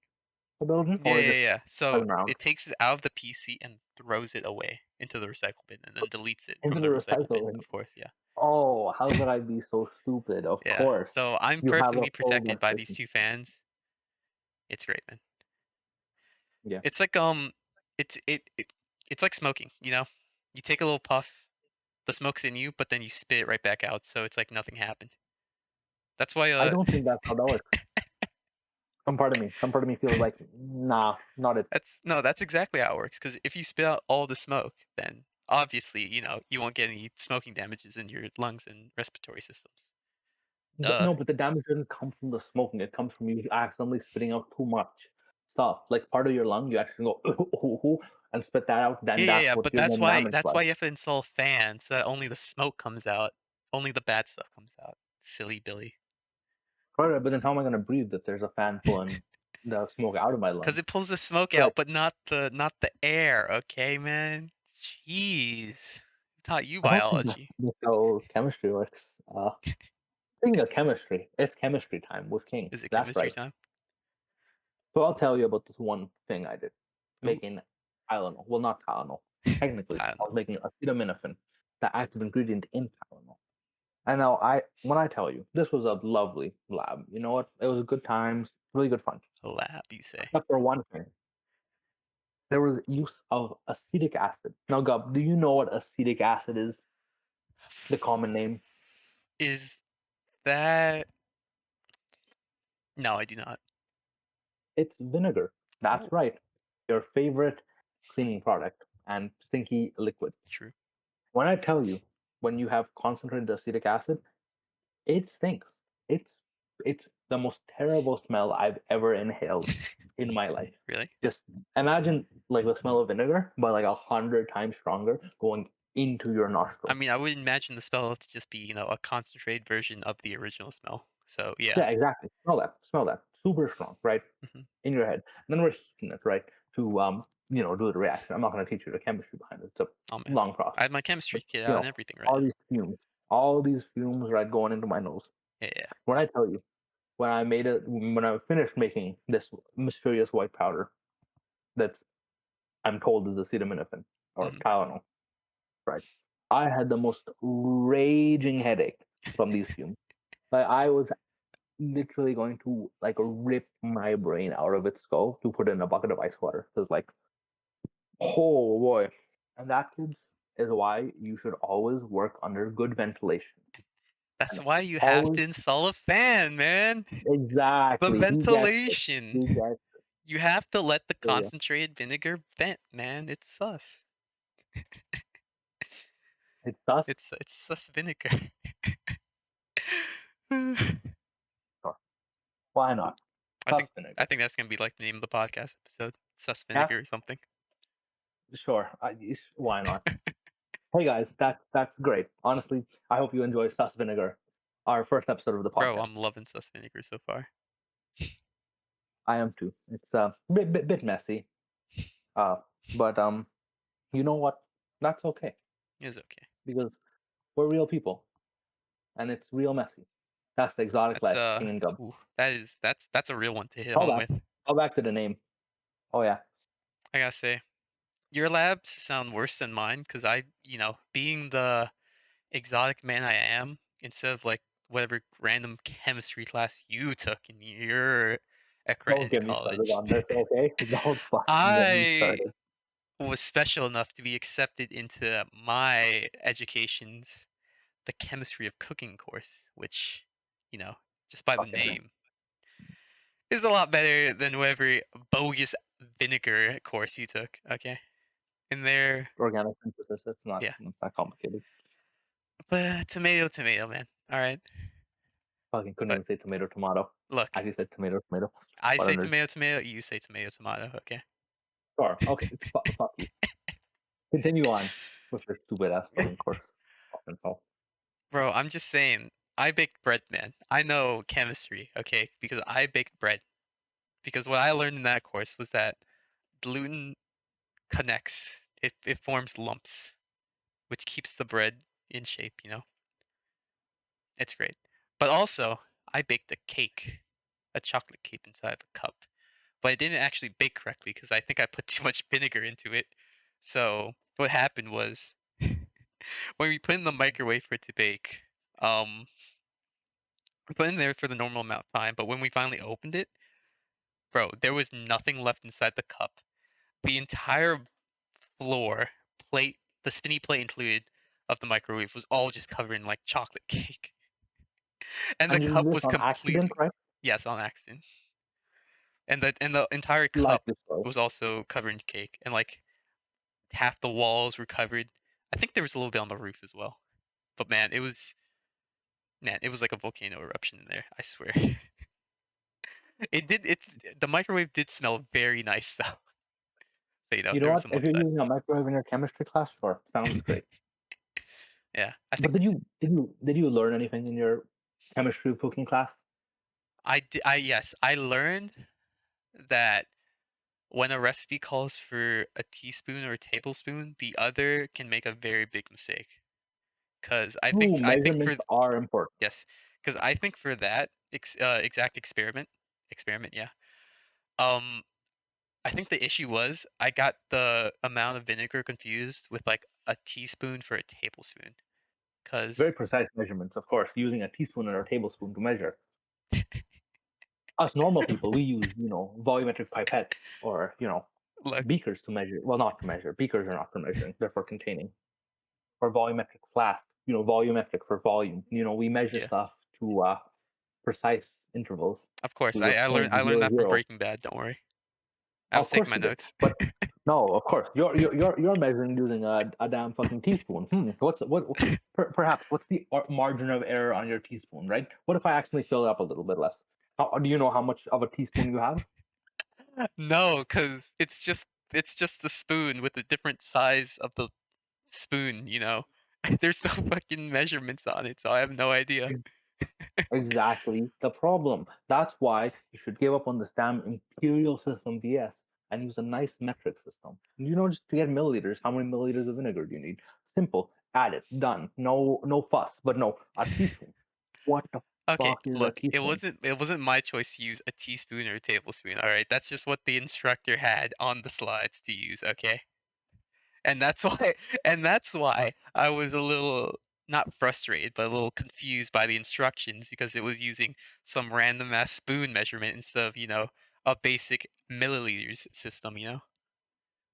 the building, Yeah, or yeah, just yeah. spread So them around it takes it out of the PC and throws it away into the recycle bin, and then deletes it into from the the recycle bin, recycle? of course, yeah. Oh, how could I be so stupid? Of Yeah. course, So I'm you have a perfectly full protected by these ventilation 2 system. fans. It's great, man. Yeah, It's like, it's like smoking, you know? You take a little puff, the smoke's in you, but then you spit it right back out, so it's like nothing happened. That's why, I don't think that's how that works. Some part of me feels like, nah, not it. that's no, that's exactly how it works. Because if you spit out all the smoke, then obviously, you won't get any smoking damages in your lungs and respiratory systems. Duh. No, but the damage doesn't come from the smoking. It comes from you accidentally spitting out too much stuff. Like part of your lung, you actually go and spit that out. Yeah, Then yeah, that's yeah, what but you're that's then why damaged that's by. why you have to install fans so that only the smoke comes out. Only the bad stuff comes out. Silly Billy. Right, but then how am I gonna breathe if there's a fan pulling the smoke out of my Because lungs? it pulls the smoke Right. out, but not the air, okay, man? Jeez. Who taught you I don't think that's biology? how chemistry works. Speaking of chemistry, it's chemistry time with King. Is it That's chemistry right. time? So I'll tell you about this one thing I did, Ooh, making Tylenol. Well, not Tylenol. Technically, I don't I know. was making acetaminophen, the active ingredient in Tylenol. And now when I tell you, this was a lovely lab. You know what? It was good times, really good fun. A lab, you say? Except for one thing, there was use of acetic acid. Now, Gub, do you know what acetic acid is? The common name? Is that No, I do not. It's vinegar. That's Oh, right. Your favorite cleaning product and stinky liquid. true. When I tell you, when you have concentrated acetic acid, it stinks. It's it's the most terrible smell I've ever inhaled in my life. Really? Just imagine like the smell of vinegar, but like 100 times stronger going into your I nostrils. mean, I would imagine the smell to just be, a concentrated version of the original smell. So, yeah. Yeah, exactly. Smell that. Smell that. Super strong, right? Mhm. In your head. And then we're heating it, right? To do the reaction. I'm not gonna teach you the chemistry behind it. It's a Oh, man. long I process. have my chemistry But kit you out know, and everything right all now. these fumes, all these fumes, right, going into my nose. Yeah, yeah. When I tell you, when I finished making this mysterious white powder that's I'm told is acetaminophen or Mhm. Tylenol, right? I had the most raging headache from these fumes. Like I was literally going to like rip my brain out of its skull to put it in a bucket of ice water. It was like, oh boy. And that, kids, is why you should always work under good ventilation. That's And why you have always to install a fan, man. The exactly. He gets it. He ventilation. gets You have to let the it. concentrated vinegar vent, man. It's sus. It's sus. It's sus vinegar. I Sure. Why not? Sus think I vinegar. think that's gonna be like the name of the podcast episode. Sus Yeah, vinegar or something. sure. Why not? Hey guys, that's great. Honestly, I hope you enjoy sus vinegar, our first episode of the Bro, podcast. I'm loving sus vinegar so far. I am too. It's a bit messy, uh, but you know what? That's okay It's okay. because we're real people, and it's real messy. That's the exotic That's life of King and Gub. that's a real one to hit Call home back. with. Call back to the name. Oh yeah. I gotta say, your labs sound worse than mine because being the exotic man I am, instead of like whatever random chemistry class you took in your Don't accredited get me started college, on this, okay? Don't fucking get me I started. was special enough to be accepted into my education's the chemistry of cooking course, which, you know, just by the Fucking name, It's a lot better than whatever bogus vinegar course you took. Okay, in there, Organic synthesis. yeah. It's not complicated. But tomato, tomato, man. All right. Fucking couldn't But even say tomato, tomato. look, I just said tomato, tomato. I What a say nerd. tomato, tomato. You say tomato, tomato. Okay. Sure. Okay. Fuck you. Continue on with your stupid ass fucking course. Fucking hell. Bro, I'm just saying. I baked bread, man. I know chemistry. Okay, because I baked bread. Because what I learned in that course was that gluten connects. It forms lumps, which keeps the bread in shape. It's great. But also, I baked a cake, a chocolate cake inside of a cup. But I didn't actually bake correctly because I think I put too much vinegar into it. So what happened was when we put it in the microwave for it to bake, um, we put it in there for the normal amount of time. But when we finally opened it, bro, there was nothing left inside the cup. The entire floor, plate, the spinny plate included, of the microwave was all just covered in like chocolate cake. And the And you did cup this was on accident, completely, right? yes, on accident. And the entire cup Likely so. was also covered in cake, and like half the walls were covered. I think there was a little bit on the roof as well. But man, it was like a volcano eruption in there, I swear. It's the microwave did smell very nice though. So You know there was what? some If you're upside. using a microwave in your chemistry class, sure, sounds great. Yeah, I But think did you learn anything in your chemistry cooking class? yes, I learned that when a recipe calls for a teaspoon or a tablespoon, the other can make a very big mistake. Cause True, I think measurements for are important. yes, because I think for that exact experiment, yeah. Um, I think the issue was I got the amount of vinegar confused with like a teaspoon for a tablespoon. Very Cause precise measurements, of course, using a teaspoon or a tablespoon to measure. Us normal people, we use, volumetric pipettes or, look, beakers to measure. Well, not to measure. Beakers are not for measuring, they're for containing. Or volumetric flask, volumetric for volume. We measure yeah, stuff to precise intervals of course. to the I learned 0.00. that from Breaking Bad. Don't worry. I was Of taking course my you did. notes. But no, of course you're measuring using a damn fucking teaspoon. Perhaps what's the margin of error on your teaspoon, right? What if I actually fill it up a little bit less? Do you know how much of a teaspoon you have? No, cause it's just the spoon with a different size of the spoon. There's no fucking measurements on it, so I have no idea. Exactly the problem. That's why you should give up on this damn imperial system BS and use a nice metric system. Just to get milliliters, how many milliliters of vinegar do you need? Simple. Add it. Done. No fuss. But no, a teaspoon. What the Okay, fuck is a look, it teaspoon? wasn't it wasn't my choice to use a teaspoon or a tablespoon, alright? That's just what the instructor had on the slides to use, okay? And that's why I was a little not frustrated, but a little confused by the instructions because it was using some random ass spoon measurement instead of, a basic milliliters system.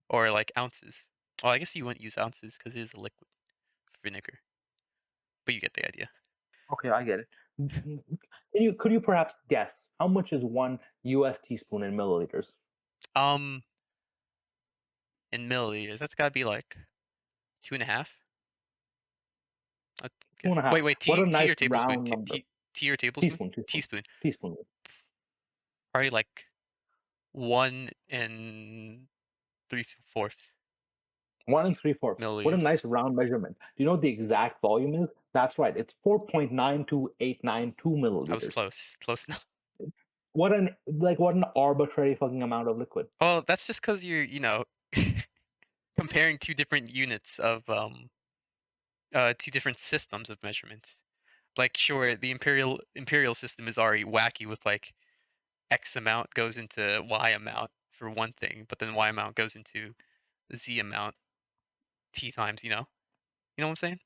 Or like ounces. Well, I guess you wouldn't use ounces because it is a liquid vinegar, but you get the idea. Okay, I get it. Could you perhaps guess how much is one US teaspoon in milliliters? Um, in milliliters, that's gotta be like 2.5. I Two and guess. a half. Wait, What a tea nice or tablespoon? round number. Tea or tablespoon? Teaspoon, teaspoon, Teaspoon. teaspoon. Probably like 1 3/4 One and three fourths. What a milliliters. nice round measurement. Do you know what the exact volume is? That's right. It's 4.92892 I was milliliters. close. Close enough. What an arbitrary fucking amount of liquid. Well, that's just because you're, comparing two different units of two different systems of measurements. Like, sure, the imperial system is already wacky with like X amount goes into Y amount for one thing, but then Y amount goes into Z amount T times. You know what I'm saying?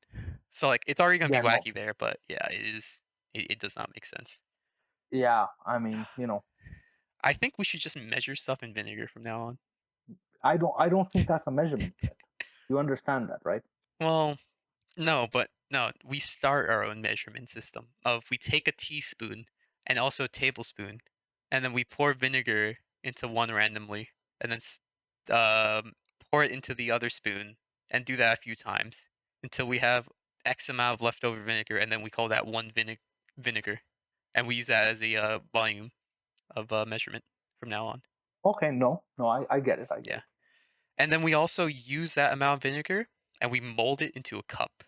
So like, it's already gonna be Yeah, no. wacky there, but yeah, it is. It does not make sense. Yeah, I mean, I think we should just measure stuff in vinegar from now on. I don't think that's a measurement yet. You understand that, right? Well, no, but no, we start our own measurement system of we take a teaspoon and also a tablespoon, and then we pour vinegar into one randomly, and then um, pour it into the other spoon, and do that a few times until we have X amount of leftover vinegar, and then we call that one vinegar, and we use that as a volume of measurement from now on. Okay, no, I get it. I get Yeah, it. and then we also use that amount of vinegar, and we mold it into a cup,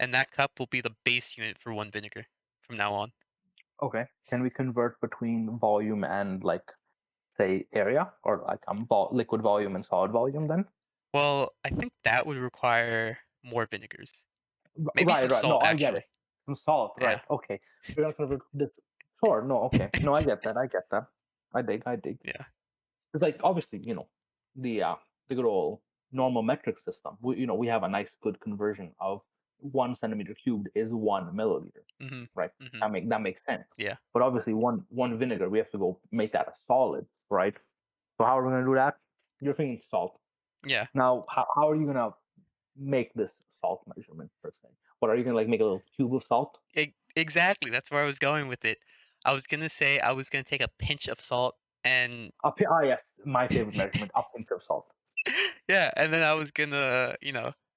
and that cup will be the base unit for one vinegar from now on. Okay. Can we convert between volume and like say area or like liquid volume and solid volume then? Well, I think that would require more vinegars. Maybe Right, some right. No, salt, I get it. actually. Some salt, right? Yeah. Okay. We're not convert this. Sure. No. Okay. No, I get that. I get that. I dig. I dig. Yeah. It's like obviously, the good old normal metric system. We have a nice good conversion of 1 centimeter cubed is 1 milliliter, Mhm. right? Mhm. That makes sense. Yeah. But obviously, one vinegar, we have to go make that a solid, right? So how are we gonna do that? You're thinking salt. Yeah. Now, how are you gonna make this salt measurement per se? What are you gonna like make a little cube of salt? Exactly, that's where I was going with it. I was gonna say I was gonna take a pinch of salt and Yes, my favorite measurement, a pinch of salt. yeah, and then I was gonna,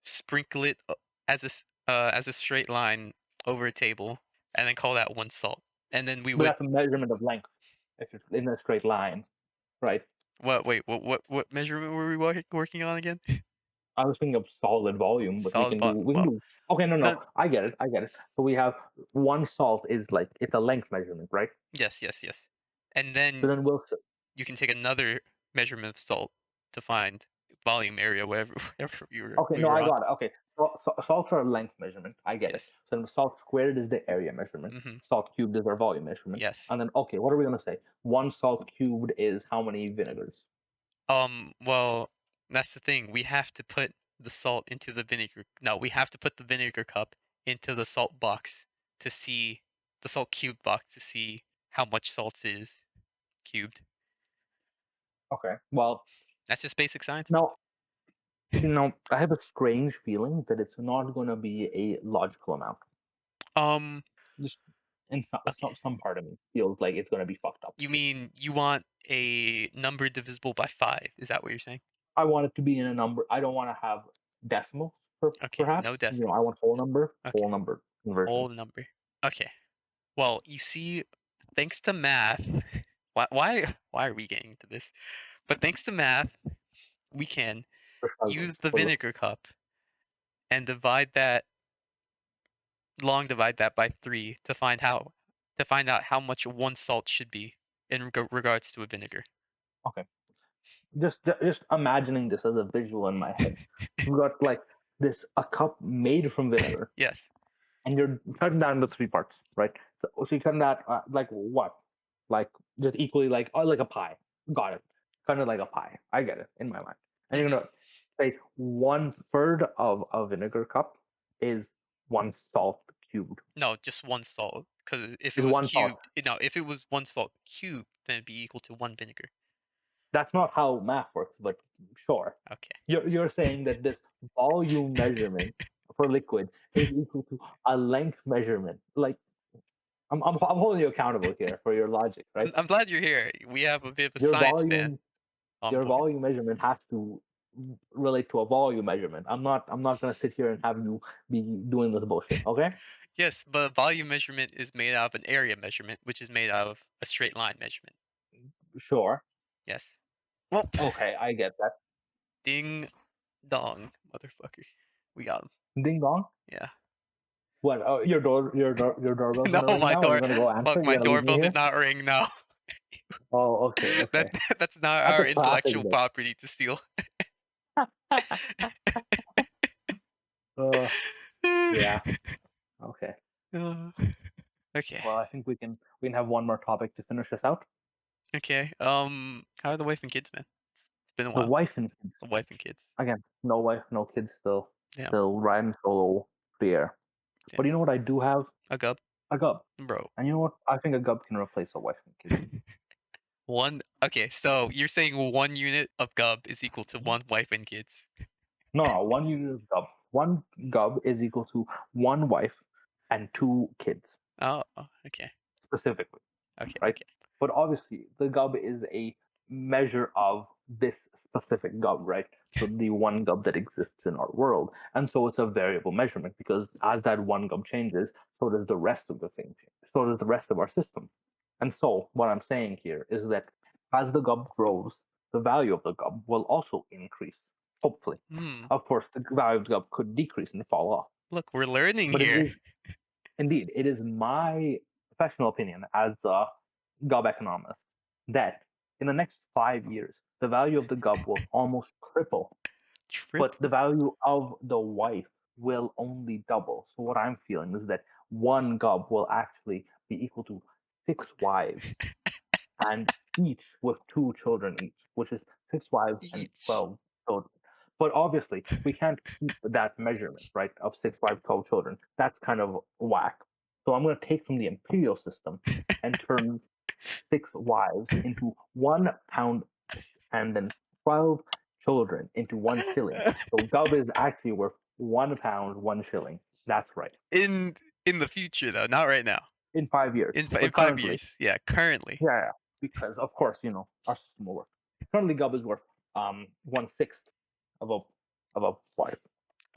sprinkle it as a straight line over a table, and then call that one salt. And then we But would that's a measurement of length if it's in a straight line, right? what? Wait, what measurement were we working on again? I was thinking of solid volume, but we Solid can do bot. we can Well, do. Okay, no, no. no, I get it, I get it. So we have one salt is like it's a length measurement, right? Yes, yes, yes. And So then then you can take another measurement of salt to find volume area wherever wherever okay, we no, were I on. got it. Okay, so salts are a length measurement. I get it. Yes. So then salt squared is the area measurement. Mhm. Salt cubed is our volume measurement. Yes. And then okay, what are we gonna say? One salt cubed is how many vinegars? Well, that's the thing. We have to put the salt into the vinegar. No, we have to put the vinegar cup into the salt box to see the salt cube box to see how much salt is cubed. Okay. Well, That's just basic science. now I have a strange feeling that it's not gonna be a logical amount. Um, Just in some okay. some, some part of me feels like it's gonna be fucked up. You mean you want a number divisible by 5? Is that what you're saying? I want it to be in a number. I don't want to have decimals, Okay, perhaps. no I decimals. want whole Okay, number conversion. whole number. Okay. Well, you see, thanks to math, why are we getting into this? But thanks to math, we can We're struggling. use the We're vinegar cup and divide that by 3 to find out how much one salt should be in regards to a vinegar. okay. Just imagining this as a visual in my head. We've got like this a cup made from vinegar, Yes. and you're cutting down into three parts, right? So you cut that like what? Like just equally like a pie. Got it. Kind of like a pie. I get it in my mind. And you're Hmm. gonna say 1/3 of a vinegar cup is one salt cubed. No, just one salt. Because if it Is was one salt. cubed, no, if it was one salt cubed, then it'd be equal to one vinegar. That's not how math works, but sure. Okay. You're saying that this volume measurement for liquid is equal to a length measurement. Like I'm holding you accountable here for your logic, right? I'm glad you're here. We have a bit of a Your science fan volume on your board. volume measurement has to relate to a volume measurement. I'm not gonna sit here and have you be doing this bullshit. Okay? Yes, but volume measurement is made out of an area measurement, which is made out of a straight line measurement. Sure. Yes. Well, Okay, I get that. ding dong, motherfucker. We got him. Ding dong. Yeah. What? Oh, your doorbell's No, gonna ring my now, and you're door. gonna go answer. Fuck, You're my gonna leave me doorbell did here. not ring. No, Oh, okay, that okay. that's not That's our a classic intellectual bit. property to steal. uh, yeah. Okay. Uh, okay. Well, I think we can have one more topic to finish this out. Okay. How are the wife and kids, man? It's been a The while. wife and kids. The wife and kids. Again, no wife, no kids. Still, Damn. still riding solo through the air. But Damn. you know what? I do have A gub, a gub, bro. and you know what? I think a gub can replace a wife and kids. One. Okay, so you're saying 1 unit of gub is equal to one wife and kids. No, no, one unit of gub. One gub is equal to one wife and two kids, Oh, okay. specifically, Okay. right? Okay. But obviously, the GUB is a measure of this specific GUB, right? So the one GUB that exists in our world. And so it's a variable measurement because as that one GUB changes, so does the rest of the thing change. So does the rest of our system. And so what I'm saying here is that as the GUB grows, the value of the GUB will also increase, hopefully. Hmm. Of course, the value of the GUB could decrease and fall off. Look, we're learning But it here. is indeed, it is my professional opinion as a GUB economist that in the next 5 years, the value of the GUB will almost triple, but the Triple. value of the wife will only double. So what I'm feeling is that one GUB will actually be equal to 6 wives, and each with 2 children each, which is 6 wives and Each. 12 children. But obviously, we can't keep that measurement, right, of 6 wives, 12 children. That's kind of whack. So I'm going to take from the imperial system and turn 6 wives into 1 pound and then 12 children into 1 shilling. So GUB is actually worth 1 pound, 1 shilling. That's right. in in the future though, not right now. In 5 years. In But 5 years. currently, Yeah, currently. yeah, because of course, our system will work. Currently, GUB is worth 1/6 of a what?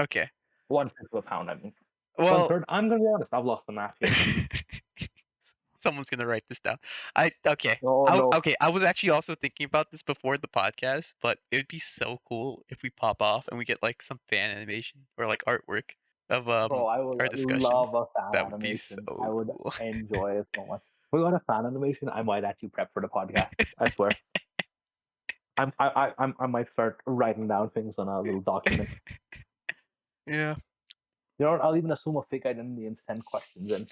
Okay. 1/6 of a pound. I mean, one Well, third. I'm gonna be honest. I've lost the math here. someone's gonna write this down. I okay. Oh no. Okay. I was actually also thinking about this before the podcast, but it would be so cool if we pop off and we get like some fan animation or like artwork of Bro, I would our discussions. love a fan That would be animation. I so would cool. enjoy it so much. If we got a fan animation, I might actually prep for the podcast. I swear. I might start writing down things on a little document. Yeah. You know what? I'll even assume a fake identity and send questions in.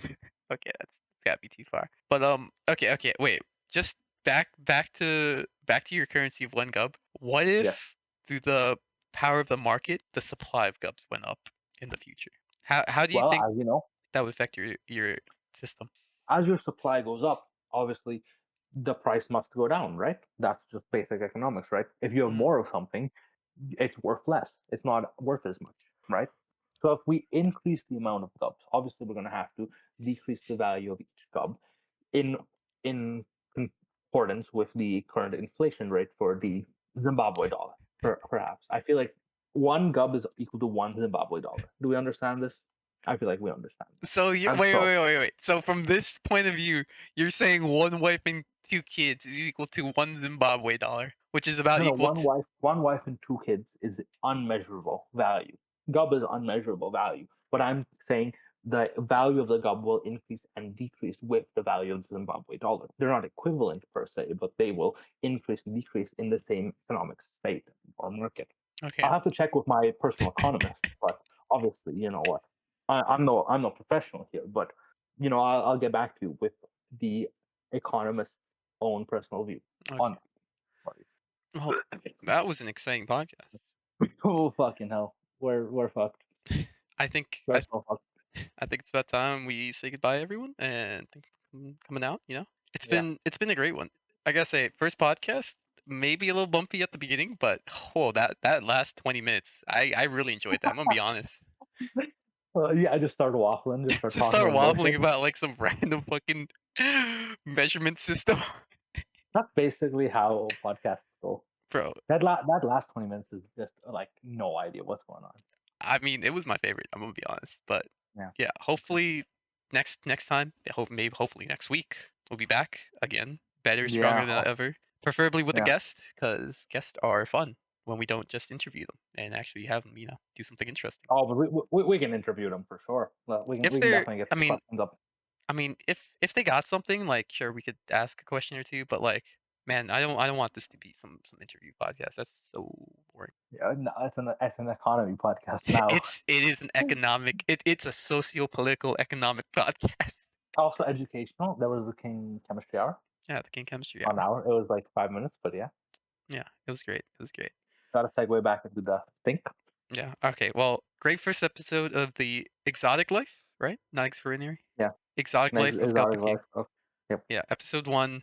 Okay, that's gotta be too far. But okay, wait. Just back to your currency of one gub. What Yeah. if through the power of the market, the supply of gubs went up in the future? How do you Well, think as you know, that would affect your system? as your supply goes up, obviously the price must go down, right? That's just basic economics, right? If you have Mm, more of something, it's worth less. It's not worth as much, right? So if we increase the amount of gubs, obviously we're going to have to decrease the value of each gub in in concordance with the current inflation rate for the Zimbabwe dollar. Perhaps I feel like one gub is equal to one Zimbabwe dollar. Do we understand this? I feel like we understand that. So you And so wait. So from this point of view, you're saying one wife and two kids is equal to one Zimbabwe dollar, which is about no, no, equal to one wife and 2 kids is unmeasurable value. GUB is unmeasurable value. But I'm saying the value of the GUB will increase and decrease with the value of the Zimbabwe dollar. They're not equivalent per se, but they will increase and decrease in the same economic state or market. okay. I'll have to check with my personal economist, but obviously, you know what? I'm no professional here, but I'll get back to you with the economist's own personal view on Okay. that. Well, that was an exciting podcast. Oh fucking hell. We're fucked. I think We're so fucked. I think it's about time we say goodbye, everyone, and thank you for coming out. Yeah. It's been a great one. I gotta say, first podcast, maybe a little bumpy at the beginning, but oh, that last 20 minutes, I really enjoyed that. I'm gonna be honest. Yeah, I just started waffling, just start Just talking start about wobbling bullshit. about like some random fucking measurement system, That's basically how podcasts go. bro. That last 20 minutes is just like no idea what's going on. I mean, it was my favorite. I'm gonna be honest, but Yeah. yeah, hopefully next time, hopefully next week we'll be back again, better, Yeah. stronger than ever. Preferably with a Yeah. guest, because guests are fun when we don't just interview them and actually have them, do something interesting. Oh, but we can interview them for sure. Well, we can If we can they're, definitely get I some mean, questions up. if they got something, like sure we could ask a question or two, but like, man, I don't want this to be some interview podcast. That's so boring. Yeah, no, it's an economy podcast now. It is an economic. It's a socio-political economic podcast. Also educational. There was the King Chemistry Hour, Yeah, the King Chemistry an Hour. hour. It was like 5 minutes, but yeah. Yeah, it was great. It was great. Got to segue back into the think. Yeah. Okay. Well, great first episode of the exotic life, right? Not extraordinary. Yeah. Exotic Next life of is our Gub the King. life. Oh, yep. Yeah. Episode 1.